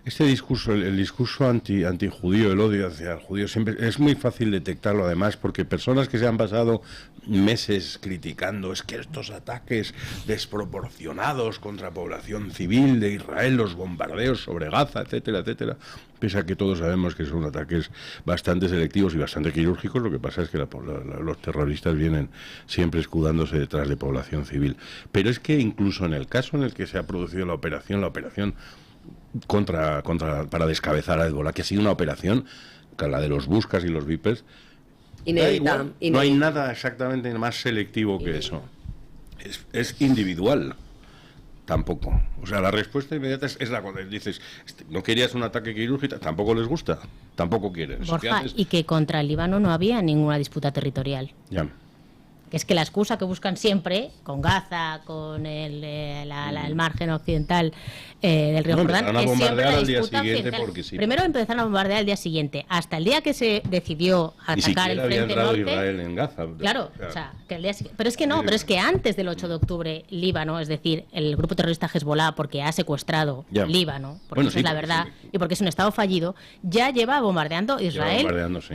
Este discurso, el discurso antijudío, el odio hacia el judío, siempre es muy fácil detectarlo, además, porque personas que se han pasado meses criticando es que estos ataques desproporcionados contra población civil de Israel, los bombardeos sobre Gaza, etcétera, etcétera, pese a que todos sabemos que son ataques bastante selectivos y bastante quirúrgicos, lo que pasa es que los terroristas vienen siempre escudándose detrás de población civil. Pero es que incluso en el caso en el que se ha producido la operación para descabezar a Hezbollah, que ha sido una operación, la de los Buscas y los Vipers, inédita. No hay nada exactamente más selectivo que eso. Es individual. Tampoco. O sea, la respuesta inmediata es la cuando dices, no querías un ataque quirúrgico, tampoco les gusta, tampoco quieren. Borja, y que contra el Líbano no había ninguna disputa territorial. Ya. Que es que la excusa que buscan siempre, con Gaza, con el margen occidental del río Jordán, es siempre la disputa occidental. Sí. Primero empezaron a bombardear al día siguiente, hasta el día que se decidió atacar el frente norte. Israel en Gaza. Claro, o sea, que el día siguiente. Pero es que no, pero es que antes del 8 de octubre, Líbano, es decir, el grupo terrorista Hezbollah, porque ha secuestrado Líbano, porque eso es la verdad, y porque es un estado fallido, ya lleva bombardeando Israel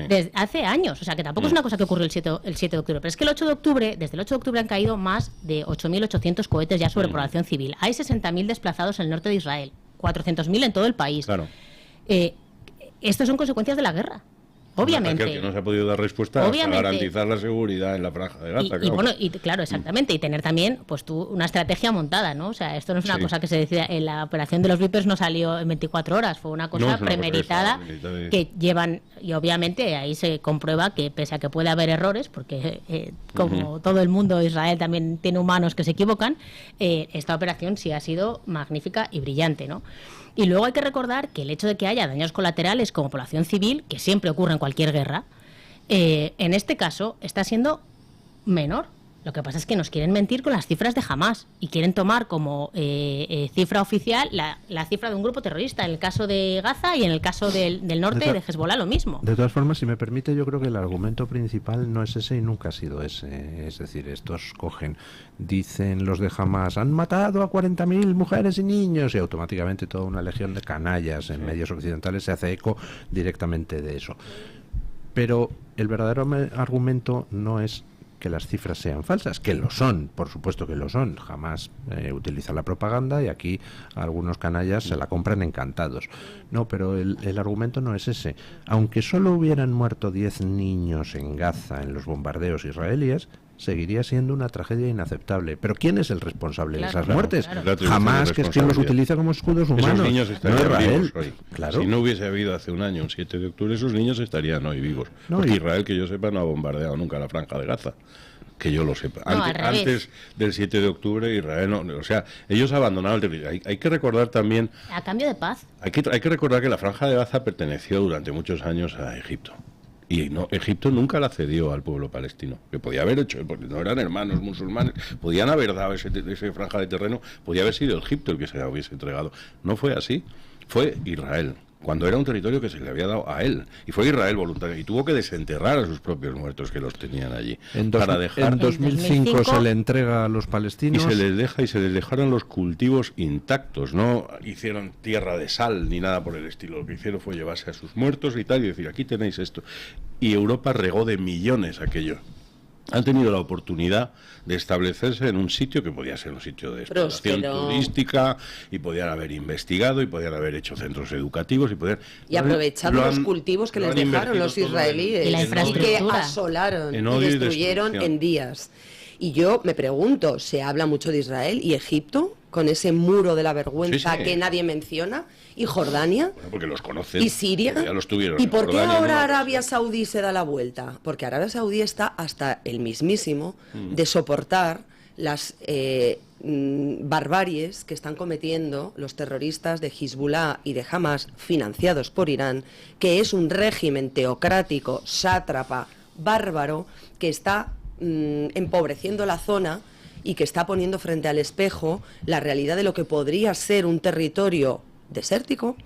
desde hace años. O sea, que tampoco es una cosa que ocurrió el 7 de octubre, pero es que el 8 de octubre, desde el 8 de octubre han caído más de 8.800 cohetes ya sobre población civil. Hay 60.000 desplazados en el norte de Israel, 400.000 en todo el país. Claro. Estas son consecuencias de la guerra. Obviamente. Que no se ha podido dar respuesta a garantizar la seguridad en la franja de Gaza. Claro, exactamente. Y tener también, pues tú, una estrategia montada, ¿no? O sea, esto no es una cosa que se decida. En la operación de los Vipers no salió en 24 horas. Fue una cosa premeditada que llevan. Y obviamente ahí se comprueba que, pese a que puede haber errores, porque como todo el mundo, Israel también tiene humanos que se equivocan, esta operación sí ha sido magnífica y brillante, ¿no? Y luego hay que recordar que el hecho de que haya daños colaterales como población civil, que siempre ocurre en cualquier guerra, en este caso está siendo menor. Lo que pasa es que nos quieren mentir con las cifras de Hamás y quieren tomar como cifra oficial la cifra de un grupo terrorista, en el caso de Gaza y en el caso del norte de Hezbollah lo mismo. De todas formas, si me permite, yo creo que el argumento principal no es ese y nunca ha sido ese. Es decir, estos dicen los de Hamás, han matado a 40.000 mujeres y niños, y automáticamente toda una legión de canallas en medios occidentales se hace eco directamente de eso. Pero el verdadero argumento no es que las cifras sean falsas, que lo son, por supuesto que lo son. Jamás utiliza la propaganda y aquí algunos canallas se la compran encantados. No, pero el argumento no es ese. Aunque solo hubieran muerto 10 niños en Gaza en los bombardeos israelíes, seguiría siendo una tragedia inaceptable. Pero ¿quién es el responsable de esas muertes? Jamás, que es quien los utiliza como escudos humanos. Esos niños estarían vivos hoy. Claro. Si no hubiese habido hace un año, un 7 de octubre, esos niños estarían hoy vivos. Porque Israel, que yo sepa, no ha bombardeado nunca la franja de Gaza. Que yo lo sepa. Antes del 7 de octubre, Israel no. O sea, ellos abandonaron el territorio. Hay que recordar también. A cambio de paz. Hay que recordar que la franja de Gaza perteneció durante muchos años a Egipto. Y Egipto nunca la cedió al pueblo palestino, que podía haber hecho, porque no eran hermanos musulmanes, podían haber dado ese franja de terreno, podía haber sido Egipto el que se la hubiese entregado. No fue así, fue Israel, cuando era un territorio que se le había dado a él, y fue Israel voluntario, y tuvo que desenterrar a sus propios muertos que los tenían allí. En 2005 se le entrega a los palestinos. Y se les dejaron los cultivos intactos, no hicieron tierra de sal ni nada por el estilo, lo que hicieron fue llevarse a sus muertos y tal, y decir, aquí tenéis esto. Y Europa regó de millones aquello. han tenido la oportunidad de establecerse en un sitio que podía ser un sitio de explotación turística, y podían haber investigado, y podían haber hecho centros educativos, y aprovechar los cultivos que les dejaron los israelíes, y la infraestructura, que asolaron y destruyeron en días. Y yo me pregunto, se habla mucho de Israel y Egipto, con ese muro de la vergüenza que nadie menciona, y Jordania, bueno, porque los conocen, y Siria, ya los tuvieron. ¿Y por qué ahora Arabia Saudí se da la vuelta? Porque Arabia Saudí está hasta el mismísimo de soportar las barbaries que están cometiendo los terroristas de Hezbollah y de Hamas, financiados por Irán, que es un régimen teocrático, sátrapa, bárbaro, que está empobreciendo la zona y que está poniendo frente al espejo la realidad de lo que podría ser un territorio desértico,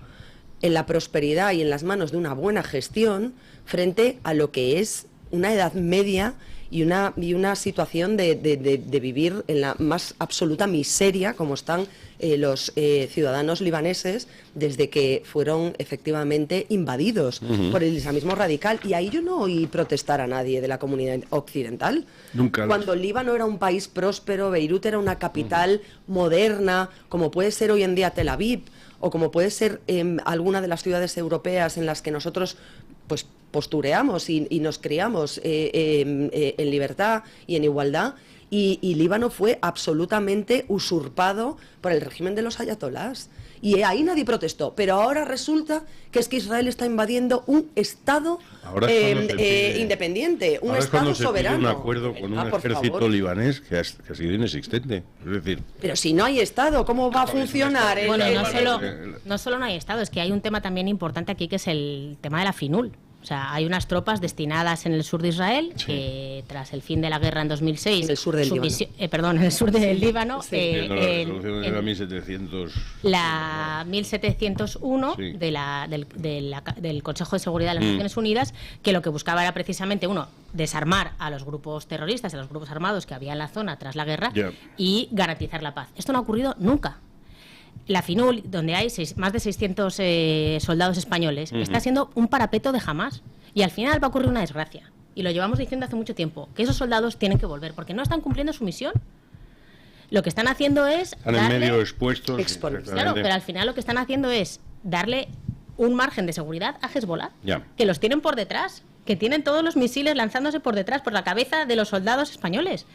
en la prosperidad y en las manos de una buena gestión, frente a lo que es una Edad Media y una situación de vivir en la más absoluta miseria, como están los ciudadanos libaneses desde que fueron efectivamente invadidos por el islamismo radical. Y ahí yo no oí protestar a nadie de la comunidad occidental. Nunca. Cuando el Líbano era un país próspero, Beirut era una capital moderna, como puede ser hoy en día Tel Aviv, o como puede ser alguna de las ciudades europeas en las que nosotros pues postureamos y nos criamos en libertad y en igualdad, y Líbano fue absolutamente usurpado por el régimen de los ayatolás, y ahí nadie protestó. Pero ahora resulta que es que Israel está invadiendo un Estado independiente, un Estado soberano. Un acuerdo con un ejército libanés que ha sido inexistente. Es decir, pero si no hay Estado, ¿cómo va a funcionar? Bueno, no solo no hay Estado, es que hay un tema también importante aquí, que es el tema de la FINUL. O sea, hay unas tropas destinadas en el sur de Israel, que tras el fin de la guerra en 2006... En el sur del Líbano. En el sur del Líbano. Sí. La resolución de la 1700... La 1701 sí. del Consejo de Seguridad de las Naciones Unidas, que lo que buscaba era precisamente, desarmar a los grupos terroristas, a los grupos armados que había en la zona tras la guerra, y garantizar la paz. Esto no ha ocurrido nunca. La FINUL, donde hay más de 600 soldados españoles, está siendo un parapeto de Hamas. Y al final va a ocurrir una desgracia. Y lo llevamos diciendo hace mucho tiempo, que esos soldados tienen que volver, porque no están cumpliendo su misión. Lo que están haciendo es... Están en medio expuestos. Claro, pero al final lo que están haciendo es darle un margen de seguridad a Hezbollah, que los tienen por detrás, que tienen todos los misiles lanzándose por detrás, por la cabeza de los soldados españoles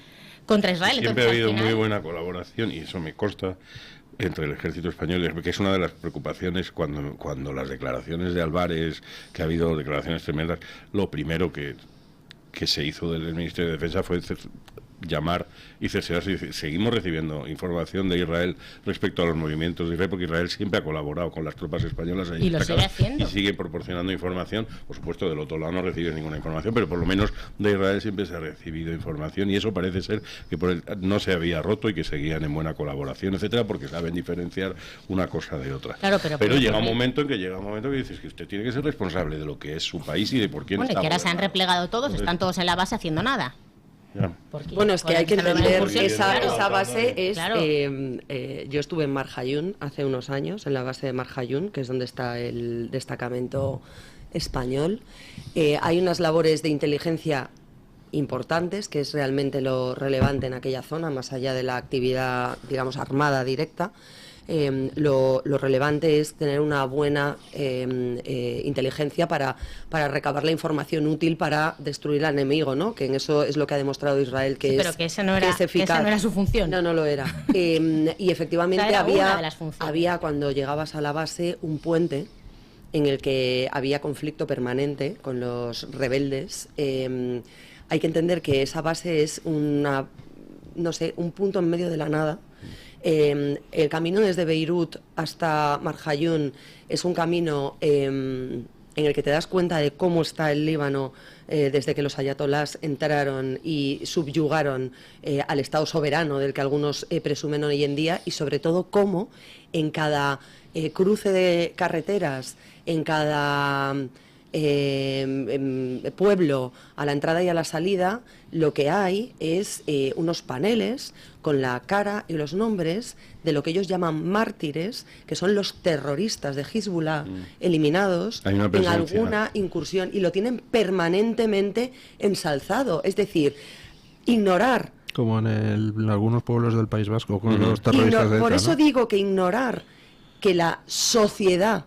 contra Israel. Siempre ha habido muy buena colaboración, y eso me consta, entre el ejército español, porque es una de las preocupaciones cuando las declaraciones de Álvarez, que ha habido declaraciones tremendas, lo primero que se hizo del Ministerio de Defensa fue llamar y cerciorarse y decir, seguimos recibiendo información de Israel respecto a los movimientos de Israel, porque Israel siempre ha colaborado con las tropas españolas allí y lo sigue haciendo, y sigue proporcionando información. Por supuesto, del otro lado no recibe ninguna información, pero por lo menos de Israel siempre se ha recibido información, y eso parece ser que no se había roto y que seguían en buena colaboración, etcétera, porque saben diferenciar una cosa de otra. Claro, pero llega un momento en que dices que usted tiene que ser responsable de lo que es su país y de por quién está. Y que ahora se han replegado todos. Entonces, están todos en la base haciendo nada. Bueno, es que hay que entender que esa base es... yo estuve en Mar Hayun hace unos años, en la base de Mar Hayun, que es donde está el destacamento español. Hay unas labores de inteligencia importantes, que es realmente lo relevante en aquella zona, más allá de la actividad, digamos, armada directa. Lo relevante es tener una buena inteligencia para recabar la información útil para destruir al enemigo, ¿no? Que en eso es lo que ha demostrado Israel, que pero que esa no era su función. No lo era. Y efectivamente había, cuando llegabas a la base, un puente en el que había conflicto permanente con los rebeldes. Hay que entender que esa base es un punto en medio de la nada. El camino desde Beirut hasta Mar Hayun es un camino en el que te das cuenta de cómo está el Líbano desde que los ayatolás entraron y subyugaron al Estado soberano del que algunos presumen hoy en día, y sobre todo cómo en cada cruce de carreteras, en cada pueblo, a la entrada y a la salida, lo que hay es unos paneles con la cara y los nombres de lo que ellos llaman mártires, que son los terroristas de Hezbollah eliminados en alguna incursión, y lo tienen permanentemente ensalzado. Es decir, ignorar. Como en algunos pueblos del País Vasco con los terroristas de ETA, por eso ¿no? digo que ignorar que la sociedad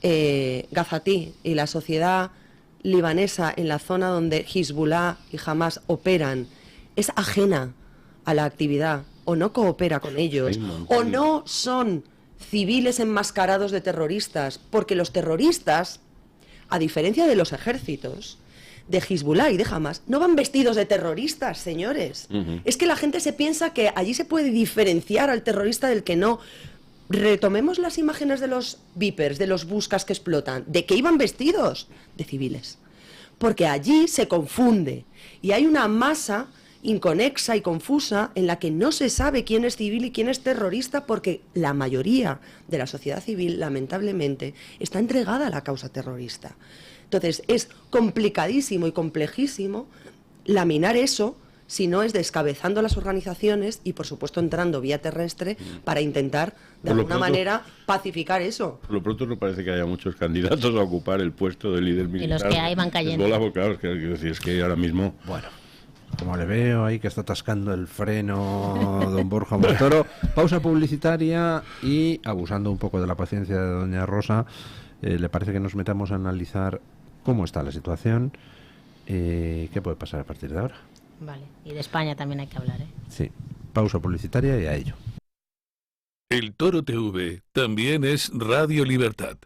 gazatí y la sociedad libanesa en la zona donde Hezbollah y Hamas operan es ajena a la actividad, o no coopera con ellos, o no son civiles enmascarados de terroristas, porque los terroristas, a diferencia de los ejércitos de Hezbollah y de Hamas, no van vestidos de terroristas, señores. Es que la gente se piensa que allí se puede diferenciar al terrorista del que no. Retomemos las imágenes de los Vipers, de los buscas que explotan. ¿De qué iban vestidos? De civiles. Porque allí se confunde y hay una masa inconexa y confusa en la que no se sabe quién es civil y quién es terrorista, porque la mayoría de la sociedad civil, lamentablemente, está entregada a la causa terrorista. Entonces, es complicadísimo y complejísimo laminar eso, si no es descabezando las organizaciones y, por supuesto, entrando vía terrestre para intentar, de alguna manera, pacificar eso. Por lo pronto no parece que haya muchos candidatos a ocupar el puesto de líder militar. Y los que hay van cayendo. Claro, quiero decir, es que ahora mismo... Bueno, como le veo ahí que está atascando el freno don Borja Montoro, pausa publicitaria y, abusando un poco de la paciencia de doña Rosa, ¿le parece que nos metamos a analizar cómo está la situación? ¿Qué puede pasar a partir de ahora? Vale, y de España también hay que hablar, ¿eh? Sí, pausa publicitaria y a ello. El Toro TV también es Radio Libertad.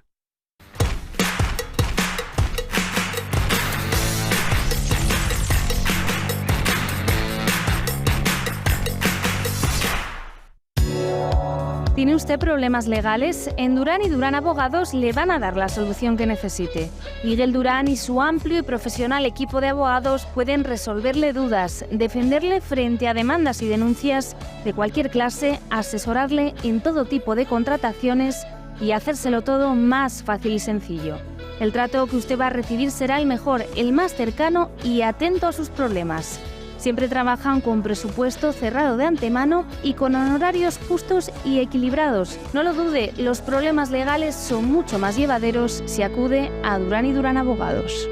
¿Tiene usted problemas legales? En Durán y Durán Abogados le van a dar la solución que necesite. Miguel Durán y su amplio y profesional equipo de abogados pueden resolverle dudas, defenderle frente a demandas y denuncias de cualquier clase, asesorarle en todo tipo de contrataciones y hacérselo todo más fácil y sencillo. El trato que usted va a recibir será el mejor, el más cercano y atento a sus problemas. Siempre trabajan con presupuesto cerrado de antemano y con honorarios justos y equilibrados. No lo dude, los problemas legales son mucho más llevaderos si acude a Durán y Durán Abogados.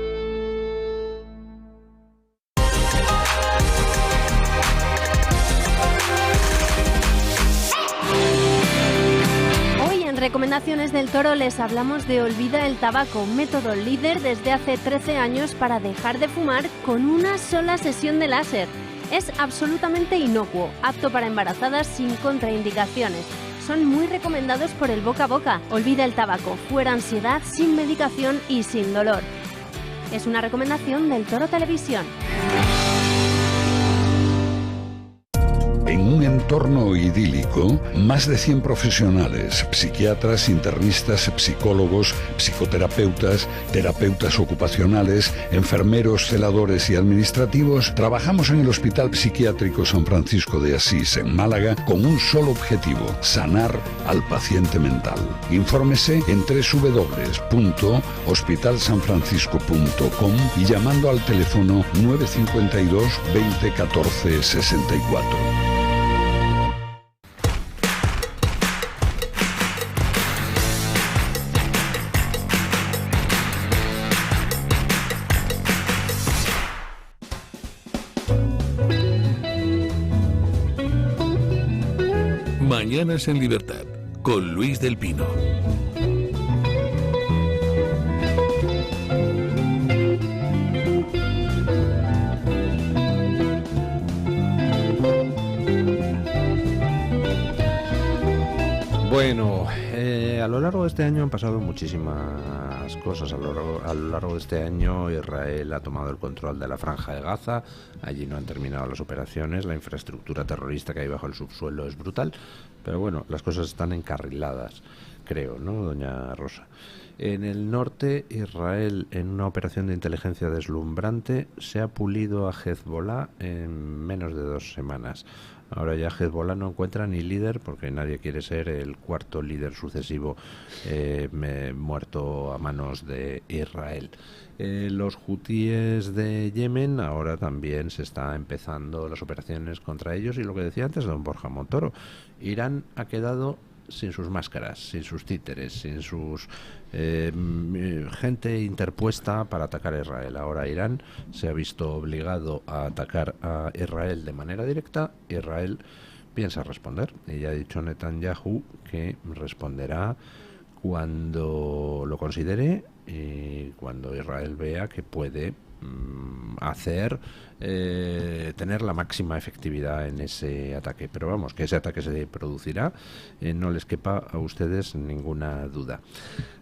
Recomendaciones del Toro les hablamos de Olvida el tabaco, método líder desde hace 13 años para dejar de fumar con una sola sesión de láser. Es absolutamente inocuo, apto para embarazadas sin contraindicaciones. Son muy recomendados por el boca a boca. Olvida el tabaco, fuera ansiedad, sin medicación y sin dolor. Es una recomendación del Toro Televisión. En un entorno idílico, más de 100 profesionales, psiquiatras, internistas, psicólogos, psicoterapeutas, terapeutas ocupacionales, enfermeros, celadores y administrativos, trabajamos en el Hospital Psiquiátrico San Francisco de Asís, en Málaga, con un solo objetivo: sanar al paciente mental. Infórmese en www.hospitalsanfrancisco.com y llamando al teléfono 952 20 14 64. Mañanas en Libertad, con Luis del Pino. Bueno, a lo largo de este año han pasado muchísimas cosas. A lo largo de este año Israel ha tomado el control de la Franja de Gaza. Allí no han terminado las operaciones. La infraestructura terrorista que hay bajo el subsuelo es brutal. Pero bueno, las cosas están encarriladas, creo, ¿no, doña Rosa? En el norte, Israel, en una operación de inteligencia deslumbrante, se ha pulido a Hezbollah en menos de 2 semanas. Ahora ya Hezbollah no encuentra ni líder, porque nadie quiere ser el cuarto líder sucesivo muerto a manos de Israel. Los hutíes de Yemen, ahora también se está empezando las operaciones contra ellos, y lo que decía antes don Borja Montoro, Irán ha quedado sin sus máscaras, sin sus títeres, sin sus gente interpuesta para atacar a Israel. Ahora Irán se ha visto obligado a atacar a Israel de manera directa. Israel piensa responder, y ya ha dicho Netanyahu que responderá cuando lo considere y cuando Israel vea que puede tener la máxima efectividad en ese ataque. Pero vamos, que ese ataque se producirá, no les quepa a ustedes ninguna duda.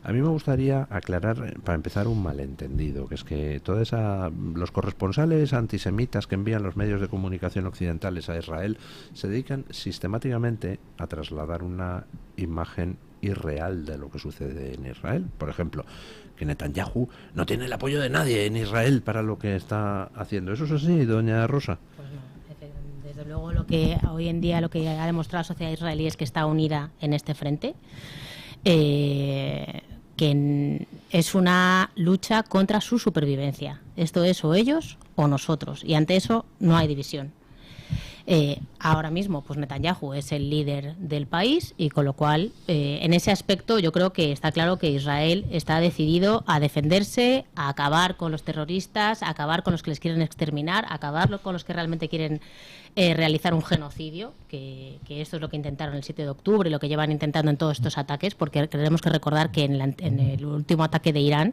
A mí me gustaría aclarar, para empezar, un malentendido, que es que los corresponsales antisemitas que envían los medios de comunicación occidentales a Israel se dedican sistemáticamente a trasladar una imagen irreal de lo que sucede en Israel. Por ejemplo, que Netanyahu no tiene el apoyo de nadie en Israel para lo que está haciendo. ¿Eso es así, doña Rosa? Pues no, desde luego lo que hoy en día lo que ha demostrado la sociedad israelí es que está unida en este frente, que es una lucha contra su supervivencia. Esto es o ellos o nosotros, y ante eso no hay división. Ahora mismo pues Netanyahu es el líder del país, y con lo cual en ese aspecto yo creo que está claro que Israel está decidido a defenderse, a acabar con los terroristas, a acabar con los que les quieren exterminar, a acabar con los que realmente quieren realizar un genocidio, que esto es lo que intentaron el 7 de octubre y lo que llevan intentando en todos estos ataques, porque tenemos que recordar que en el último ataque de Irán,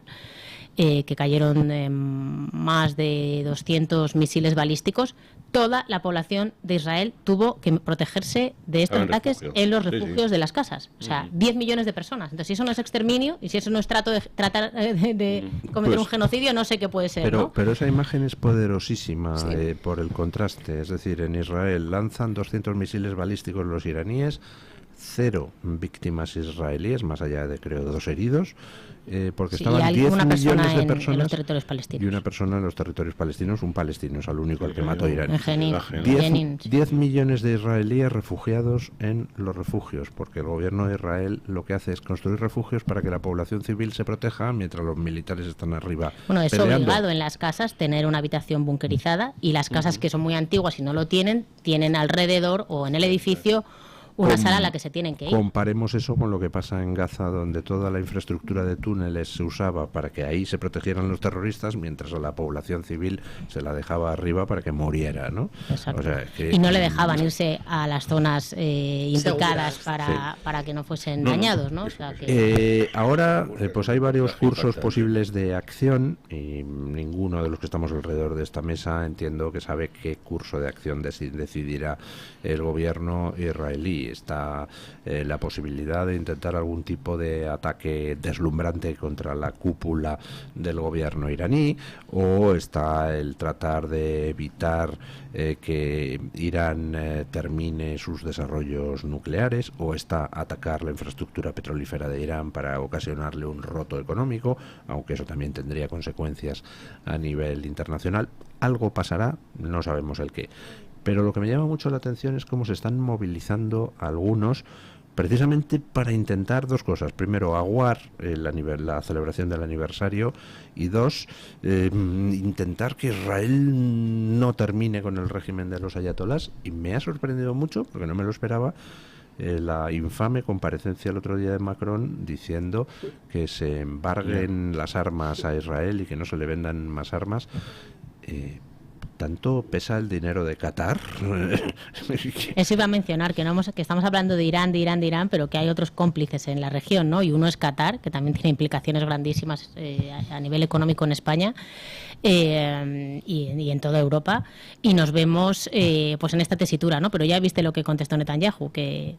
que cayeron más de 200 misiles balísticos, toda la población de Israel tuvo que protegerse de estos ataques en los refugios de las casas. O sea, 10 millones de personas. Entonces, si eso no es exterminio y si eso no es tratar de cometer un genocidio, no sé qué puede ser. Pero esa imagen es poderosísima, por el contraste. Es decir, en Israel lanzan 200 misiles balísticos los iraníes, 0 víctimas israelíes, más allá de, creo, 2 heridos, porque estaban 10 millones de personas en los territorios palestinos. Y una persona en los territorios palestinos, un palestino es el único al que mató Irán. 10 millones de israelíes refugiados en los refugios, porque el gobierno de Israel lo que hace es construir refugios para que la población civil se proteja mientras los militares están arriba. Bueno, es obligado en las casas tener una habitación bunkerizada, y las casas que son muy antiguas y no lo tienen alrededor o en el edificio una sala a la que se tienen que ir. Comparemos eso con lo que pasa en Gaza, donde toda la infraestructura de túneles se usaba para que ahí se protegieran los terroristas, mientras a la población civil se la dejaba arriba para que muriera, ¿no? Exacto. O sea, y no le dejaban irse a las zonas indicadas para que no fuesen dañados, ¿no? O sea, ahora, pues hay varios cursos posibles de acción, y ninguno de los que estamos alrededor de esta mesa entiendo que sabe qué curso de acción decidirá el gobierno israelí. Está la posibilidad de intentar algún tipo de ataque deslumbrante contra la cúpula del gobierno iraní, o está el tratar de evitar que Irán termine sus desarrollos nucleares, o está atacar la infraestructura petrolífera de Irán para ocasionarle un roto económico, aunque eso también tendría consecuencias a nivel internacional. Algo pasará, no sabemos el qué. Pero lo que me llama mucho la atención es cómo se están movilizando algunos precisamente para intentar 2 cosas. Primero, aguar la celebración del aniversario, y 2, intentar que Israel no termine con el régimen de los ayatolás. Y me ha sorprendido mucho, porque no me lo esperaba, la infame comparecencia el otro día de Macron diciendo que se embarguen las armas a Israel y que no se le vendan más armas. ¿Tanto pesa el dinero de Qatar? Eso iba a mencionar, que estamos hablando de Irán, pero que hay otros cómplices en la región, ¿no? Y uno es Qatar, que también tiene implicaciones grandísimas a nivel económico en España y en toda Europa. Y nos vemos pues en esta tesitura, ¿no? Pero ya viste lo que contestó Netanyahu, que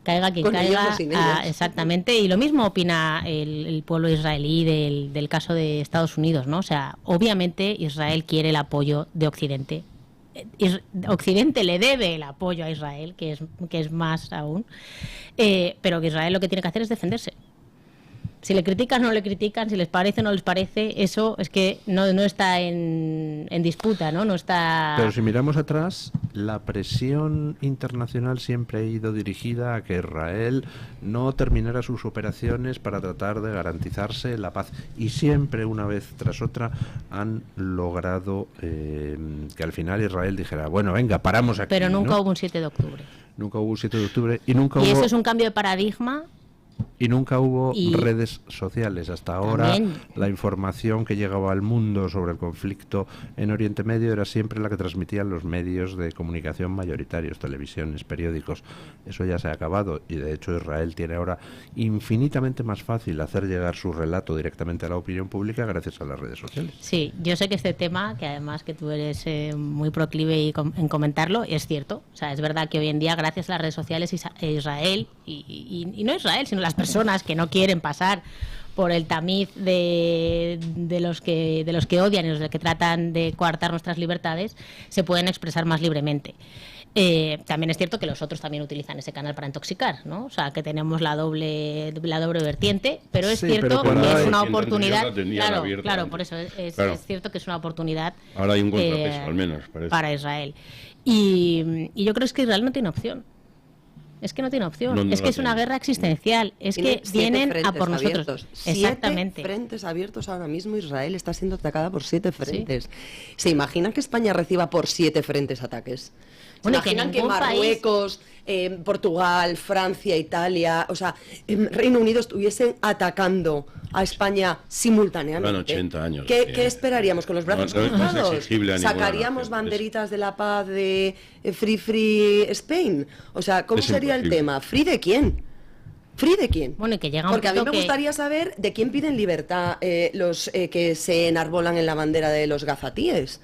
caiga quien caiga. Exactamente, y lo mismo opina el pueblo israelí del caso de Estados Unidos, ¿no? O sea, obviamente Israel quiere el apoyo de Occidente. Occidente le debe el apoyo a Israel, que es más aún, pero que Israel lo que tiene que hacer es defenderse. Si le critican o no le critican, si les parece o no les parece, eso es que no está en disputa, ¿no? No está. Pero si miramos atrás, la presión internacional siempre ha ido dirigida a que Israel no terminara sus operaciones para tratar de garantizarse la paz. Y siempre, una vez tras otra, han logrado que al final Israel dijera, bueno, venga, paramos aquí. Pero nunca ¿no? hubo un 7 de octubre. nunca hubo 7 de octubre y nunca Y hubo... eso es un cambio de paradigma. Y nunca hubo Y redes sociales. Hasta ahora también la información que llegaba al mundo sobre el conflicto en Oriente Medio era siempre la que transmitían los medios de comunicación mayoritarios, televisiones, periódicos. Eso ya se ha acabado y de hecho Israel tiene ahora infinitamente más fácil hacer llegar su relato directamente a la opinión pública gracias a las redes sociales. Sí, yo sé que este tema, que además que tú eres muy proclive en comentarlo, es cierto. O sea, es verdad que hoy en día, gracias a las redes sociales, Israel, y no Israel, sino las personas que no quieren pasar por el tamiz de los que odian y los que tratan de coartar nuestras libertades, se pueden expresar más libremente. También es cierto que los otros también utilizan ese canal para intoxicar, ¿no? O sea, que tenemos la doble vertiente, pero es cierto que es una oportunidad. Claro, por eso es cierto que es una oportunidad. Ahora hay un contrapeso, al menos, parece. Para Israel. Y yo creo que Israel no tiene opción. Es que no tiene opción. No es que es una guerra existencial. Es que vienen a por nosotros. Abiertos. Exactamente. 7 frentes abiertos ahora mismo. Israel está siendo atacada por 7 frentes. ¿Sí? ¿Se imaginan que España reciba por 7 frentes ataques? ¿Se imaginan que Marruecos, Portugal, Francia, Italia, o sea, Reino Unido estuviesen atacando a España simultáneamente? Van 80 años. ¿Qué esperaríamos con los brazos cruzados? No ¿Sacaríamos banderitas de la paz de Free Spain? O sea, ¿cómo sería el tema? ¿Free de quién? ¿Free de quién? Bueno, y que llega un Porque a mí me gustaría saber de quién piden libertad los que se enarbolan en la bandera de los gazatíes.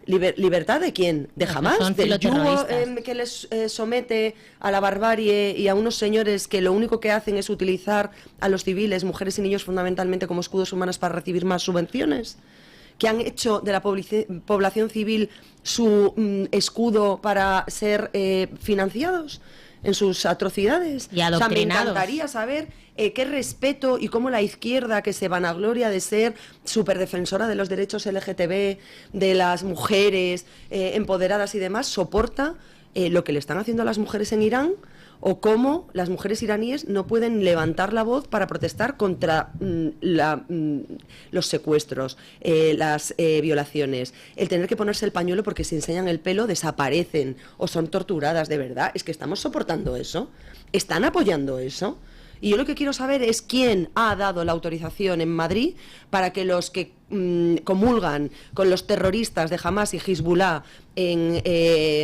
¿Libertad de quién? ¿De Hamás? ¿Del yugo que les somete a la barbarie y a unos señores que lo único que hacen es utilizar a los civiles, mujeres y niños fundamentalmente como escudos humanos para recibir más subvenciones? ¿Que han hecho de la población civil su escudo para ser financiados en sus atrocidades? Y adoctrinados. O sea, me encantaría saber qué respeto y cómo la izquierda, que se vanagloria de ser superdefensora de los derechos LGTB, de las mujeres empoderadas y demás, soporta lo que le están haciendo a las mujeres en Irán, o cómo las mujeres iraníes no pueden levantar la voz para protestar contra los secuestros, las violaciones, el tener que ponerse el pañuelo porque si enseñan el pelo desaparecen o son torturadas. De verdad, es que estamos soportando eso, están apoyando eso. Y yo lo que quiero saber es quién ha dado la autorización en Madrid para que los que comulgan con los terroristas de Hamás y Hezbollah en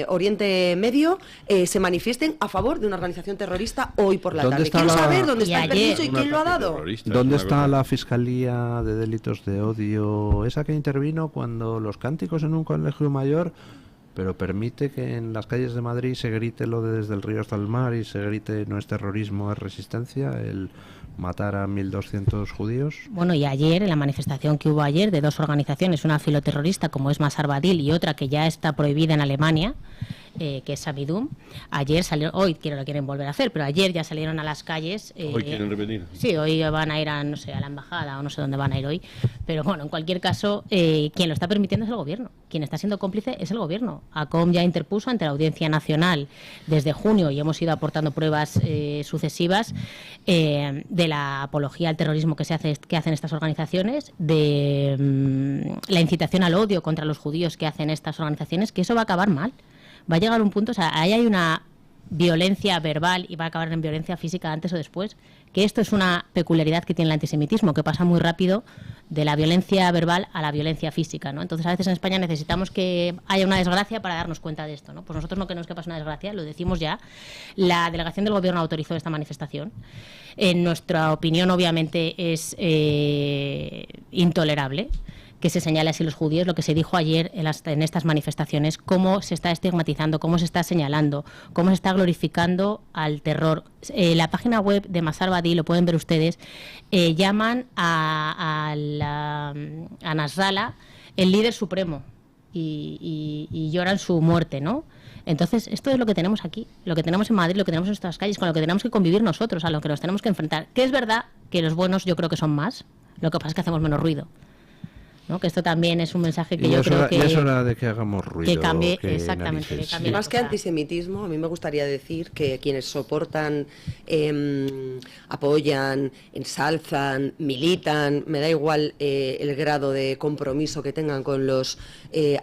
Oriente Medio se manifiesten a favor de una organización terrorista hoy por la tarde. Quiero saber dónde está el permiso y quién lo ha dado. ¿Dónde está la Fiscalía de Delitos de Odio? Esa que intervino cuando los cánticos en un colegio mayor, pero permite que en las calles de Madrid se grite lo de desde el río hasta el mar y se grite no es terrorismo, es resistencia, el matar a 1.200 judíos. Bueno, y ayer, en la manifestación que hubo ayer de 2 organizaciones, una filoterrorista como es Masar Badil y otra que ya está prohibida en Alemania, que es Sabidum, ayer salieron, hoy lo quieren volver a hacer, pero ayer ya salieron a las calles. ¿Hoy quieren repetir? Sí, hoy van a ir a, no sé, a la embajada o no sé dónde van a ir hoy, pero bueno, en cualquier caso, quien lo está permitiendo es el gobierno, quien está siendo cómplice es el gobierno. ACOM ya interpuso ante la Audiencia Nacional desde junio y hemos ido aportando pruebas sucesivas de la apología al terrorismo que hacen estas organizaciones, de la incitación al odio contra los judíos que hacen estas organizaciones, que eso va a acabar mal. Va a llegar un punto, o sea, ahí hay una violencia verbal y va a acabar en violencia física antes o después, que esto es una peculiaridad que tiene el antisemitismo, que pasa muy rápido de la violencia verbal a la violencia física, ¿no? Entonces, a veces en España necesitamos que haya una desgracia para darnos cuenta de esto, ¿no? Pues nosotros no queremos que pase una desgracia, lo decimos ya. La delegación del Gobierno autorizó esta manifestación. En nuestra opinión, obviamente, es intolerable que se señale así los judíos, lo que se dijo ayer en estas manifestaciones, cómo se está estigmatizando, cómo se está señalando, cómo se está glorificando al terror. La página web de Masar Badil, lo pueden ver ustedes, llaman a Nasrallah el líder supremo y lloran su muerte, ¿no? Entonces, esto es lo que tenemos aquí, lo que tenemos en Madrid, lo que tenemos en nuestras calles, con lo que tenemos que convivir nosotros, a lo que nos tenemos que enfrentar. Que es verdad que los buenos yo creo que son más, lo que pasa es que hacemos menos ruido, ¿no? Que esto también es un mensaje que y yo es creo hora, que... y es hora de que hagamos ruido. Que cambie, que exactamente. Que narices. cambie Más que cosa. antisemitismo, a mí me gustaría decir que quienes soportan, apoyan, ensalzan, militan, me da igual el grado de compromiso que tengan con los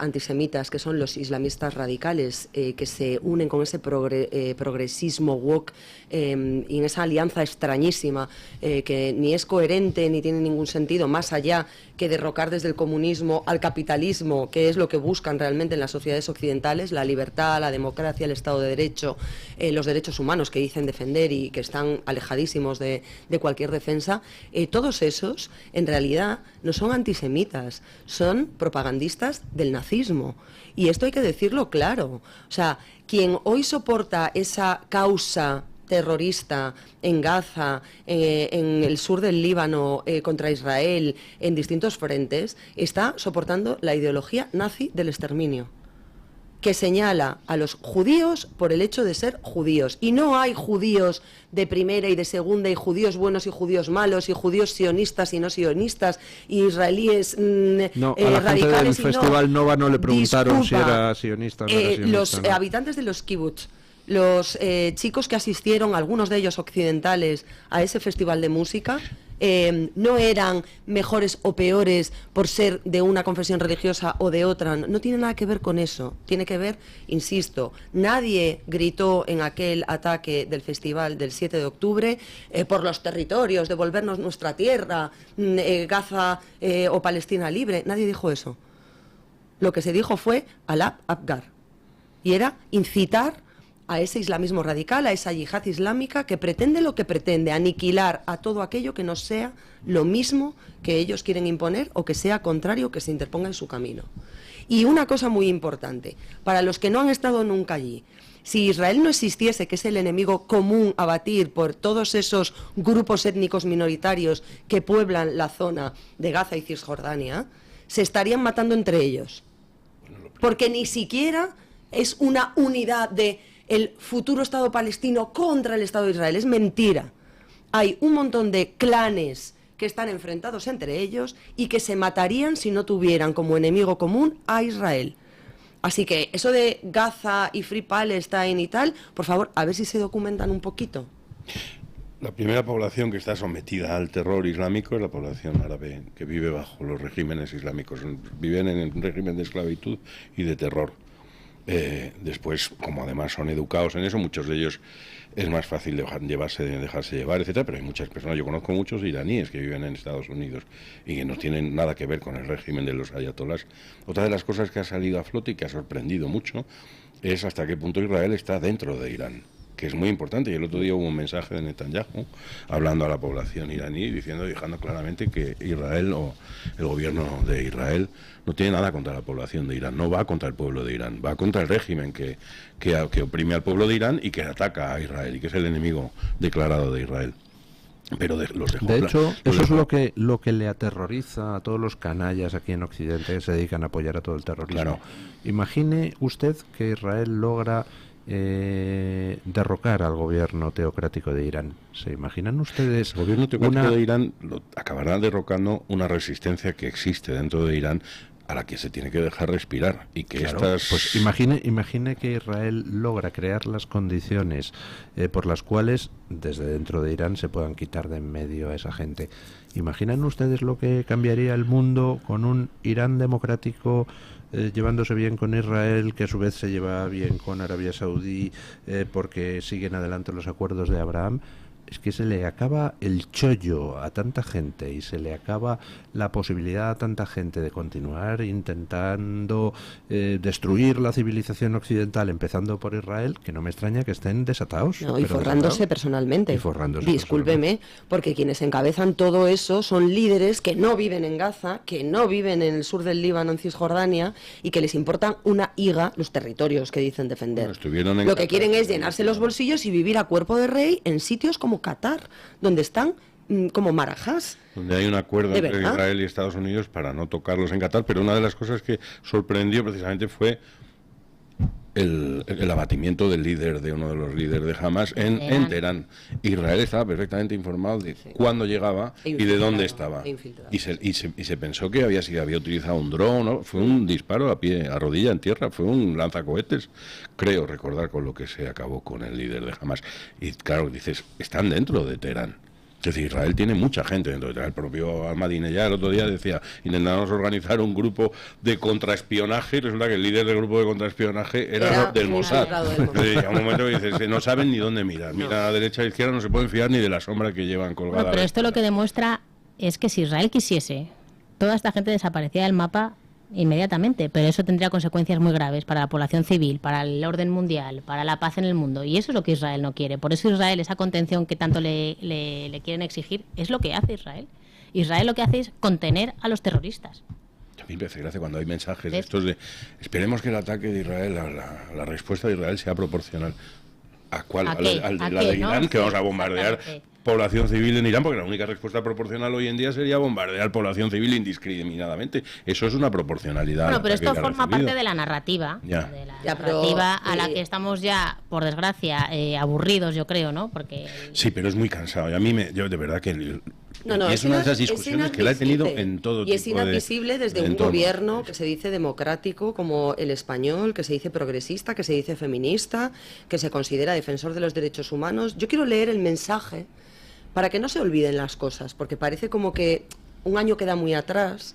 antisemitas, que son los islamistas radicales, que se unen con ese progresismo woke y en esa alianza extrañísima que ni es coherente ni tiene ningún sentido, más allá que derrocar desde el comunismo al capitalismo, que es lo que buscan realmente en las sociedades occidentales, la libertad, la democracia, el Estado de Derecho, los derechos humanos que dicen defender y que están alejadísimos de cualquier defensa. Todos esos, en realidad, no son antisemitas, son propagandistas del nazismo. Y esto hay que decirlo claro. O sea, quien hoy soporta esa causa terrorista en Gaza, en el sur del Líbano, contra Israel, en distintos frentes, está soportando la ideología nazi del exterminio, que señala a los judíos por el hecho de ser judíos. Y no hay judíos de primera y de segunda, y judíos buenos y judíos malos, y judíos sionistas y no sionistas, y israelíes no, a la gente del Festival Nova no le preguntaron si era sionista o no era sionista. Los habitantes de los kibbutz, los chicos que asistieron, algunos de ellos occidentales, a ese festival de música, no eran mejores o peores por ser de una confesión religiosa o de otra. No tiene nada que ver con eso. Tiene que ver, insisto, nadie gritó en aquel ataque del festival del 7 de octubre por los territorios, devolvernos nuestra tierra, Gaza o Palestina libre. Nadie dijo eso. Lo que se dijo fue Alá Akbar. Y era incitar a ese islamismo radical, a esa yihad islámica que pretende lo que pretende, aniquilar a todo aquello que no sea lo mismo que ellos quieren imponer o que sea contrario, que se interponga en su camino. Y una cosa muy importante, para los que no han estado nunca allí, si Israel no existiese, que es el enemigo común a batir por todos esos grupos étnicos minoritarios que pueblan la zona de Gaza y Cisjordania, se estarían matando entre ellos. Porque ni siquiera es una unidad de el futuro Estado palestino contra el Estado de Israel. Es mentira. Hay un montón de clanes que están enfrentados entre ellos y que se matarían si no tuvieran como enemigo común a Israel. Así que eso de Gaza y Free Palestine y tal, por favor, a ver si se documentan un poquito. La primera población que está sometida al terror islámico es la población árabe que vive bajo los regímenes islámicos. Viven en un régimen de esclavitud y de terror. Después, como además son educados en eso, muchos de ellos es más fácil dejarse llevar, etcétera, pero hay muchas personas, yo conozco muchos iraníes que viven en Estados Unidos y que no tienen nada que ver con el régimen de los ayatolás. Otra de las cosas que ha salido a flote y que ha sorprendido mucho es hasta qué punto Israel está dentro de Irán, que es muy importante. Y el otro día hubo un mensaje de Netanyahu hablando a la población iraní, dejando claramente que Israel o el gobierno de Israel no tiene nada contra la población de Irán, no va contra el pueblo de Irán, va contra el régimen que oprime al pueblo de Irán y que ataca a Israel y que es el enemigo declarado de Israel. Pero de hecho, eso es lo que le aterroriza a todos los canallas aquí en Occidente que se dedican a apoyar a todo el terrorismo. Claro. Imagine usted que Israel logra derrocar al gobierno teocrático de Irán. ¿Se imaginan ustedes? El gobierno teocrático de Irán acabará derrocando una resistencia que existe dentro de Irán a la que se tiene que dejar respirar y que pues imagine que Israel logra crear las condiciones por las cuales desde dentro de Irán se puedan quitar de en medio a esa gente. ¿Imaginan ustedes lo que cambiaría el mundo con un Irán democrático llevándose bien con Israel, que a su vez se lleva bien con Arabia Saudí porque siguen adelante los acuerdos de Abraham? Es que se le acaba el chollo a tanta gente y se le acaba la posibilidad a tanta gente de continuar intentando destruir la civilización occidental, empezando por Israel, que no me extraña que estén desatados. No, y forrándose personalmente. Discúlpeme, porque quienes encabezan todo eso son líderes que no viven en Gaza, que no viven en el sur del Líbano, en Cisjordania, y que les importan una higa los territorios que dicen defender. Lo que quieren es llenarse los bolsillos y vivir a cuerpo de rey en sitios como Qatar, donde están como marajás. Donde hay un acuerdo entre Israel y Estados Unidos para no tocarlos en Qatar, pero una de las cosas que sorprendió precisamente fue el abatimiento del líder, de uno de los líderes de Hamas en Teherán. Israel estaba perfectamente informado de cuándo llegaba y de dónde estaba. Y se pensó que había utilizado un dron, ¿no? Fue un disparo a rodilla en tierra, fue un lanzacohetes, creo recordar, con lo que se acabó con el líder de Hamas. Y claro, dices, están dentro de Teherán. Es decir, Israel tiene mucha gente dentro de Teherán. El propio Ahmadinejad el otro día decía, intentamos organizar un grupo de contraespionaje, y resulta que el líder del grupo de contraespionaje era del Mossad. Llega un momento que dices, no saben ni dónde mirar. Miran a la derecha y a la izquierda, no se pueden fiar ni de la sombra que llevan colgada. Bueno, pero esto lo que demuestra es que si Israel quisiese, toda esta gente desaparecía del mapa inmediatamente, pero eso tendría consecuencias muy graves para la población civil, para el orden mundial, para la paz en el mundo, y eso es lo que Israel no quiere. Por eso Israel, esa contención que tanto le quieren exigir, es lo que hace Israel. Israel lo que hace es contener a los terroristas. A mí me hace gracia cuando hay mensajes estos de esperemos que el ataque de Israel, la respuesta de Israel sea proporcional. ¿A cuál? ¿A la de Irán, que vamos a bombardear población civil en Irán? Porque la única respuesta proporcional hoy en día sería bombardear población civil indiscriminadamente. Eso es una proporcionalidad. Bueno, pero esto forma parte de la narrativa. Narrativa a la que estamos ya, por desgracia, aburridos, yo creo, ¿no? Porque sí, pero es muy cansado. Y a mí, yo de verdad que... es una de esas discusiones que la he tenido en todo tipo. Y es inadmisible desde un gobierno que se dice democrático como el español, que se dice progresista, que se dice feminista, que se considera defensor de los derechos humanos. Yo quiero leer el mensaje para que no se olviden las cosas, porque parece como que un año queda muy atrás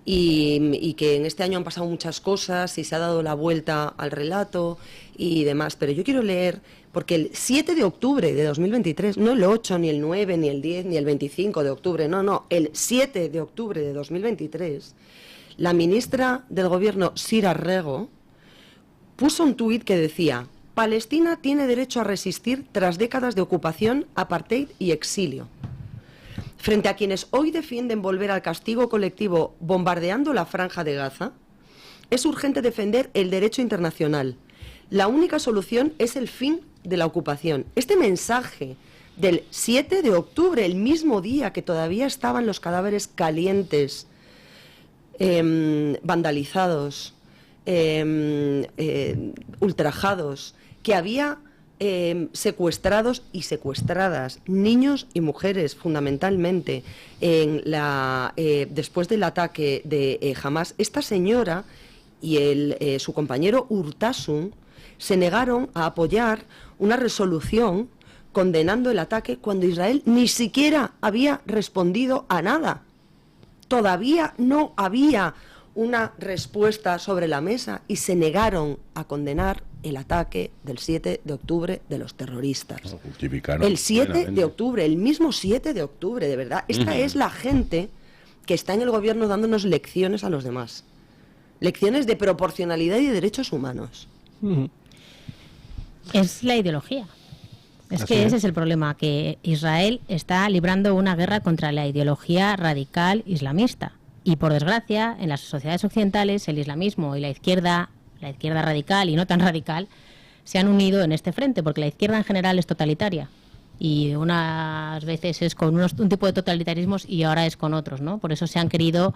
y que en este año han pasado muchas cosas y se ha dado la vuelta al relato y demás. Pero yo quiero leer, porque el 7 de octubre de 2023, no el 8, ni el 9, ni el 10, ni el 25 de octubre, no, el 7 de octubre de 2023, la ministra del Gobierno, Sira Rego, puso un tuit que decía: Palestina tiene derecho a resistir tras décadas de ocupación, apartheid y exilio. Frente a quienes hoy defienden volver al castigo colectivo bombardeando la Franja de Gaza, es urgente defender el derecho internacional. La única solución es el fin de la ocupación. Este mensaje del 7 de octubre, el mismo día que todavía estaban los cadáveres calientes, vandalizados, ultrajados, que había secuestrados y secuestradas, niños y mujeres fundamentalmente, después del ataque de Hamas. Esta señora y su compañero Urtasun se negaron a apoyar una resolución condenando el ataque cuando Israel ni siquiera había respondido a nada. Todavía no había una respuesta sobre la mesa y se negaron a condenar el ataque del 7 de octubre de los terroristas. El 7 de octubre, el mismo 7 de octubre, de verdad. Esta es la gente que está en el gobierno dándonos lecciones a los demás. Lecciones de proporcionalidad y de derechos humanos. Es la ideología. Ese es el problema, que Israel está librando una guerra contra la ideología radical islamista. Y por desgracia, en las sociedades occidentales, el islamismo y la izquierda radical y no tan radical, se han unido en este frente, porque la izquierda en general es totalitaria. Y unas veces es con un tipo de totalitarismos y ahora es con otros, ¿no? Por eso se han querido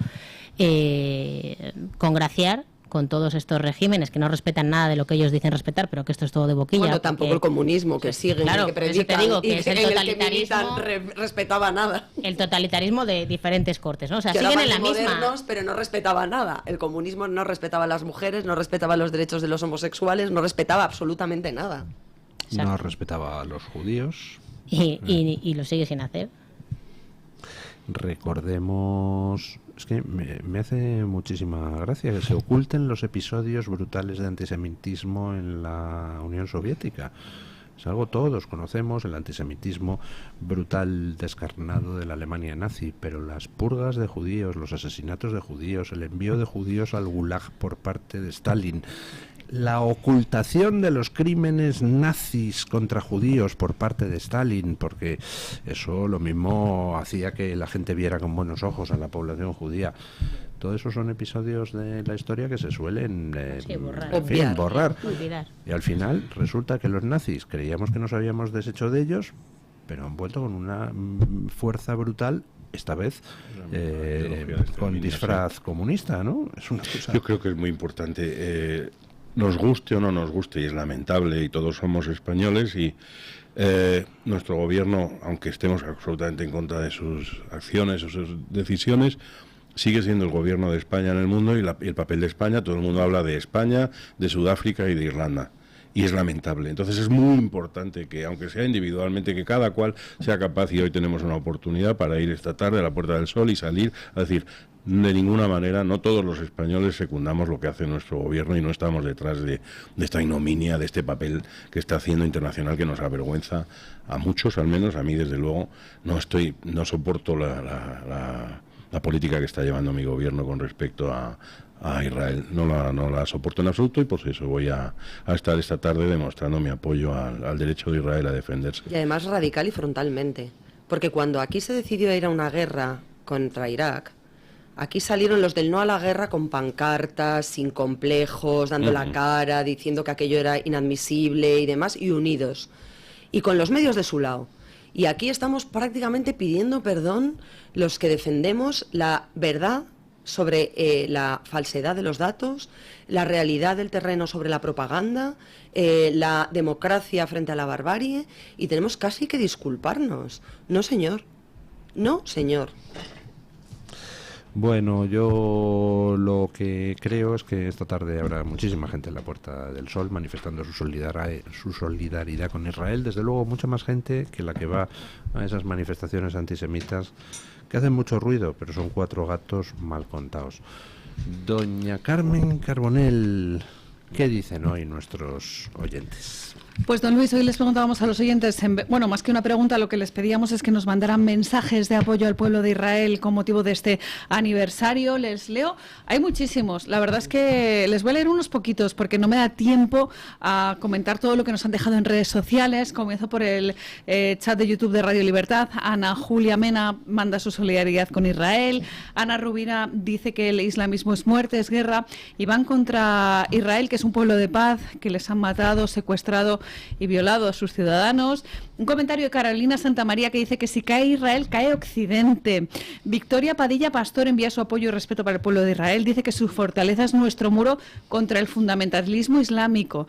congraciar con todos estos regímenes que no respetan nada de lo que ellos dicen respetar, pero que esto es todo de boquilla. Bueno, tampoco el comunismo que siguen, claro, que predican, te digo que y es el totalitarismo, respetaba nada. El totalitarismo de diferentes cortes, ¿no? O sea, que siguen en la modernos, misma. Pero no respetaba nada. El comunismo no respetaba a las mujeres, no respetaba los derechos de los homosexuales, no respetaba absolutamente nada. No respetaba a los judíos. Y lo sigue sin hacer. Recordemos, es que me hace muchísima gracia que se oculten los episodios brutales de antisemitismo en la Unión Soviética. Es algo todos conocemos, el antisemitismo brutal, descarnado de la Alemania nazi, pero las purgas de judíos, los asesinatos de judíos, el envío de judíos al Gulag por parte de Stalin, la ocultación de los crímenes nazis contra judíos por parte de Stalin, porque eso lo mismo hacía que la gente viera con buenos ojos a la población judía. Todo eso son episodios de la historia que se suelen borrar. Y al final resulta que los nazis creíamos que nos habíamos deshecho de ellos, pero han vuelto con una fuerza brutal, esta vez con disfraz comunista, ¿no? Es una cosa... Yo creo que es muy importante nos guste o no nos guste, y es lamentable, y todos somos españoles, y nuestro gobierno, aunque estemos absolutamente en contra de sus acciones o sus decisiones, sigue siendo el gobierno de España en el mundo, y el papel de España, todo el mundo habla de España, de Sudáfrica y de Irlanda. Y es lamentable. Entonces es muy importante que, aunque sea individualmente, que cada cual sea capaz, y hoy tenemos una oportunidad para ir esta tarde a la Puerta del Sol y salir a decir, de ninguna manera, no todos los españoles secundamos lo que hace nuestro gobierno y no estamos detrás de esta ignominia, de este papel que está haciendo internacional, que nos avergüenza a muchos, al menos a mí desde luego. No soporto la política que está llevando mi gobierno con respecto a Israel. No la soporto en absoluto, y por eso voy a estar esta tarde demostrando mi apoyo al derecho de Israel a defenderse. Y además radical y frontalmente, porque cuando aquí se decidió ir a una guerra contra Irak, aquí salieron los del no a la guerra con pancartas, sin complejos, dando la cara, diciendo que aquello era inadmisible y demás, y unidos, y con los medios de su lado. Y aquí estamos prácticamente pidiendo perdón los que defendemos la verdad sobre la falsedad de los datos, la realidad del terreno sobre la propaganda, la democracia frente a la barbarie, y tenemos casi que disculparnos. No, señor. No, señor. Bueno, yo lo que creo es que esta tarde habrá muchísima gente en la Puerta del Sol manifestando su solidaridad con Israel. Desde luego, mucha más gente que la que va a esas manifestaciones antisemitas que hacen mucho ruido, pero son 4 gatos mal contados. Doña Carmen Carbonell, ¿qué dicen hoy nuestros oyentes? Pues don Luis, hoy les preguntábamos a los oyentes, bueno, más que una pregunta, lo que les pedíamos es que nos mandaran mensajes de apoyo al pueblo de Israel con motivo de este aniversario. Les leo, hay muchísimos, la verdad es que les voy a leer unos poquitos porque no me da tiempo a comentar todo lo que nos han dejado en redes sociales. Comienzo por el chat de YouTube de Radio Libertad. Ana Julia Mena manda su solidaridad con Israel. Ana Rubina dice que el islamismo es muerte, es guerra, y van contra Israel, que es un pueblo de paz, que les han matado, secuestrado y violado a sus ciudadanos. Un comentario de Carolina Santamaría que dice que si cae Israel, cae Occidente. Victoria Padilla Pastor envía su apoyo y respeto para el pueblo de Israel. Dice que su fortaleza es nuestro muro contra el fundamentalismo islámico.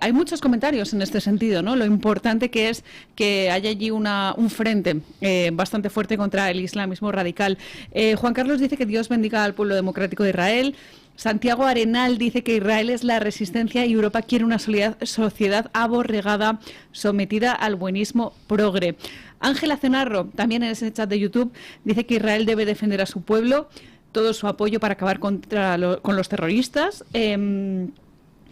Hay muchos comentarios en este sentido, ¿no? Lo importante que es que haya allí un frente bastante fuerte contra el islamismo radical. Juan Carlos dice que Dios bendiga al pueblo democrático de Israel. Santiago Arenal dice que Israel es la resistencia y Europa quiere una sociedad aborregada, sometida al buenismo progre. Ángela Cenarro, también en ese chat de YouTube, dice que Israel debe defender a su pueblo, todo su apoyo para acabar con los terroristas.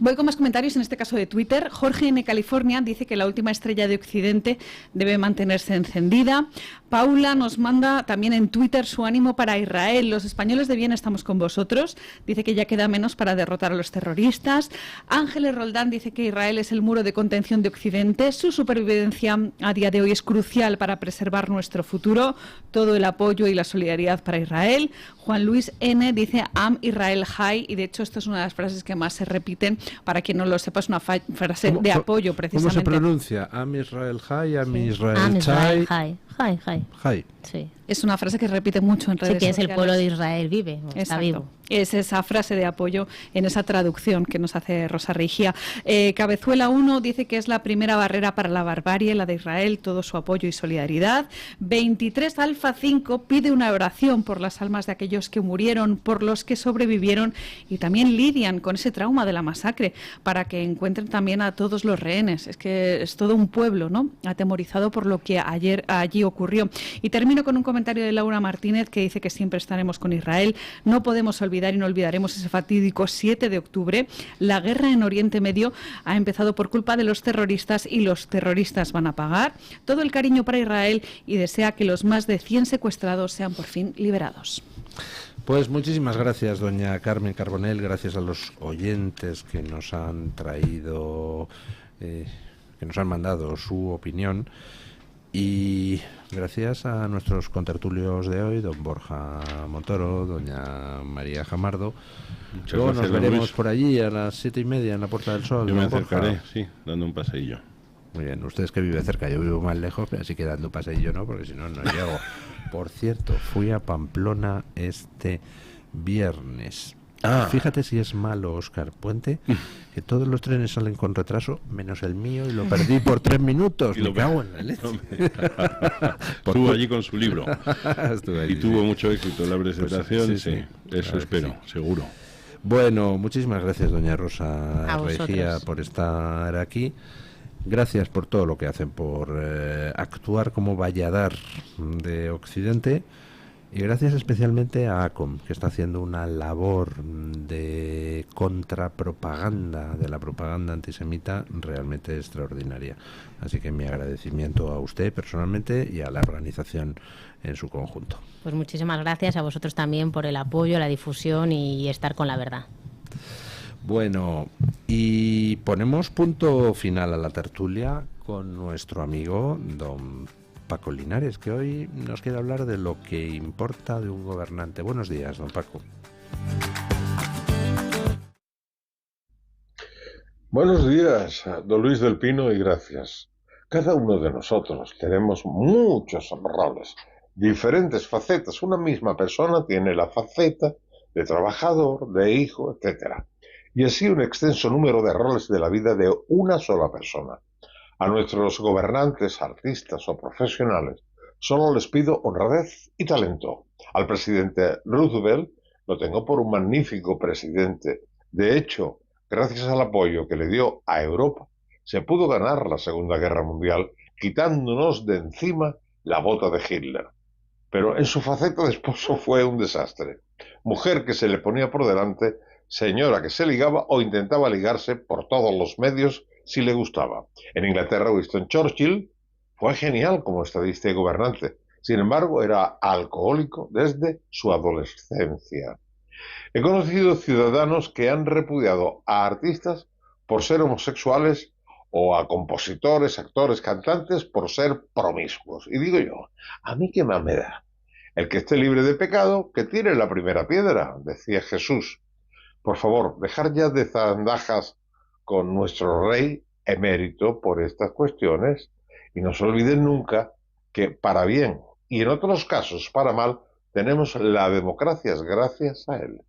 Voy con más comentarios, en este caso de Twitter. Jorge N. California dice que la última estrella de Occidente debe mantenerse encendida. Paula nos manda también en Twitter su ánimo para Israel. Los españoles de bien estamos con vosotros. Dice que ya queda menos para derrotar a los terroristas. Ángeles Roldán dice que Israel es el muro de contención de Occidente. Su supervivencia a día de hoy es crucial para preservar nuestro futuro. Todo el apoyo y la solidaridad para Israel. Juan Luis N. dice Am Israel High, y de hecho esto es una de las frases que más se repiten. Para quien no lo sepa, es una frase de apoyo precisamente. ¿Cómo se pronuncia? Am Israel High, Am Israel Am Israel High. High. Sí. Es una frase que repite mucho en redes sociales. Sí, que es el pueblo de Israel vive, está vivo. Es esa frase de apoyo en esa traducción que nos hace Rosa Regia. Cabezuela 1 dice que es la primera barrera para la barbarie, la de Israel, todo su apoyo y solidaridad. 23 Alfa 5 pide una oración por las almas de aquellos que murieron, por los que sobrevivieron y también lidian con ese trauma de la masacre, para que encuentren también a todos los rehenes. Es que es todo un pueblo, ¿no?, atemorizado por lo que allí ocurrió. Y termino con un comentario de Laura Martínez que dice que siempre estaremos con Israel. No podemos olvidar y no olvidaremos ese fatídico 7 de octubre. La guerra en Oriente Medio ha empezado por culpa de los terroristas y los terroristas van a pagar. Todo el cariño para Israel y desea que los más de 100 secuestrados sean por fin liberados. Pues muchísimas gracias, doña Carmen Carbonell. Gracias a los oyentes que nos han traído, que nos han mandado su opinión. Y gracias a nuestros contertulios de hoy, don Borja Montoro, doña María Jamardo. Luego nos veremos Luis por allí a las 7:30 en la Puerta del Sol. Yo me acercaré, sí, dando un paseillo. Muy bien, ustedes que viven cerca, yo vivo más lejos, pero así que dando un paseillo no, porque si no, no llego. Por cierto, fui a Pamplona este viernes Fíjate si es malo, Óscar Puente, que todos los trenes salen con retraso, menos el mío, y lo perdí por 3 minutos. Y lo cago en la leche. Estuvo allí con su libro. Allí, y tuvo mucho éxito en la presentación. Sí, eso claro, espero, seguro. Bueno, muchísimas gracias, doña Rosa A Regía, vosotros. por estar aquí. Gracias por todo lo que hacen, por actuar como valladar de Occidente. Y gracias especialmente a ACOM, que está haciendo una labor de contrapropaganda de la propaganda antisemita realmente extraordinaria. Así que mi agradecimiento a usted personalmente y a la organización en su conjunto. Pues muchísimas gracias a vosotros también por el apoyo, la difusión y estar con la verdad. Bueno, y ponemos punto final a la tertulia con nuestro amigo don Paco Linares, que hoy nos quiere hablar de lo que importa de un gobernante. Buenos días, don Paco. Buenos días, don Luis del Pino, y gracias. Cada uno de nosotros tenemos muchos roles, diferentes facetas. Una misma persona tiene la faceta de trabajador, de hijo, etc. Y así un extenso número de roles de la vida de una sola persona. A nuestros gobernantes, artistas o profesionales, solo les pido honradez y talento. Al presidente Roosevelt lo tengo por un magnífico presidente. De hecho, gracias al apoyo que le dio a Europa, se pudo ganar la Segunda Guerra Mundial, quitándonos de encima la bota de Hitler. Pero en su faceta de esposo fue un desastre. Mujer que se le ponía por delante, señora que se ligaba o intentaba ligarse por todos los medios si le gustaba. En Inglaterra, Winston Churchill fue genial como estadista y gobernante. Sin embargo, era alcohólico desde su adolescencia. He conocido ciudadanos que han repudiado a artistas por ser homosexuales o a compositores, actores, cantantes por ser promiscuos. Y digo yo, ¿a mí qué más me da? El que esté libre de pecado, que tire la primera piedra, decía Jesús. Por favor, dejar ya de zandajas con nuestro rey emérito por estas cuestiones y no se olviden nunca que para bien y en otros casos para mal tenemos la democracia gracias a él.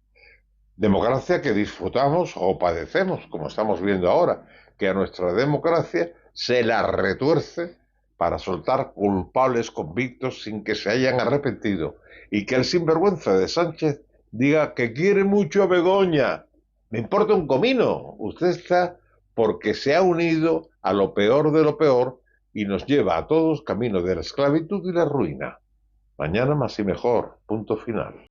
Democracia que disfrutamos o padecemos, como estamos viendo ahora, que a nuestra democracia se la retuerce para soltar culpables convictos sin que se hayan arrepentido y que el sinvergüenza de Sánchez diga que quiere mucho a Begoña. Me importa un comino. Usted está porque se ha unido a lo peor de lo peor y nos lleva a todos camino de la esclavitud y la ruina. Mañana más y mejor. Punto final.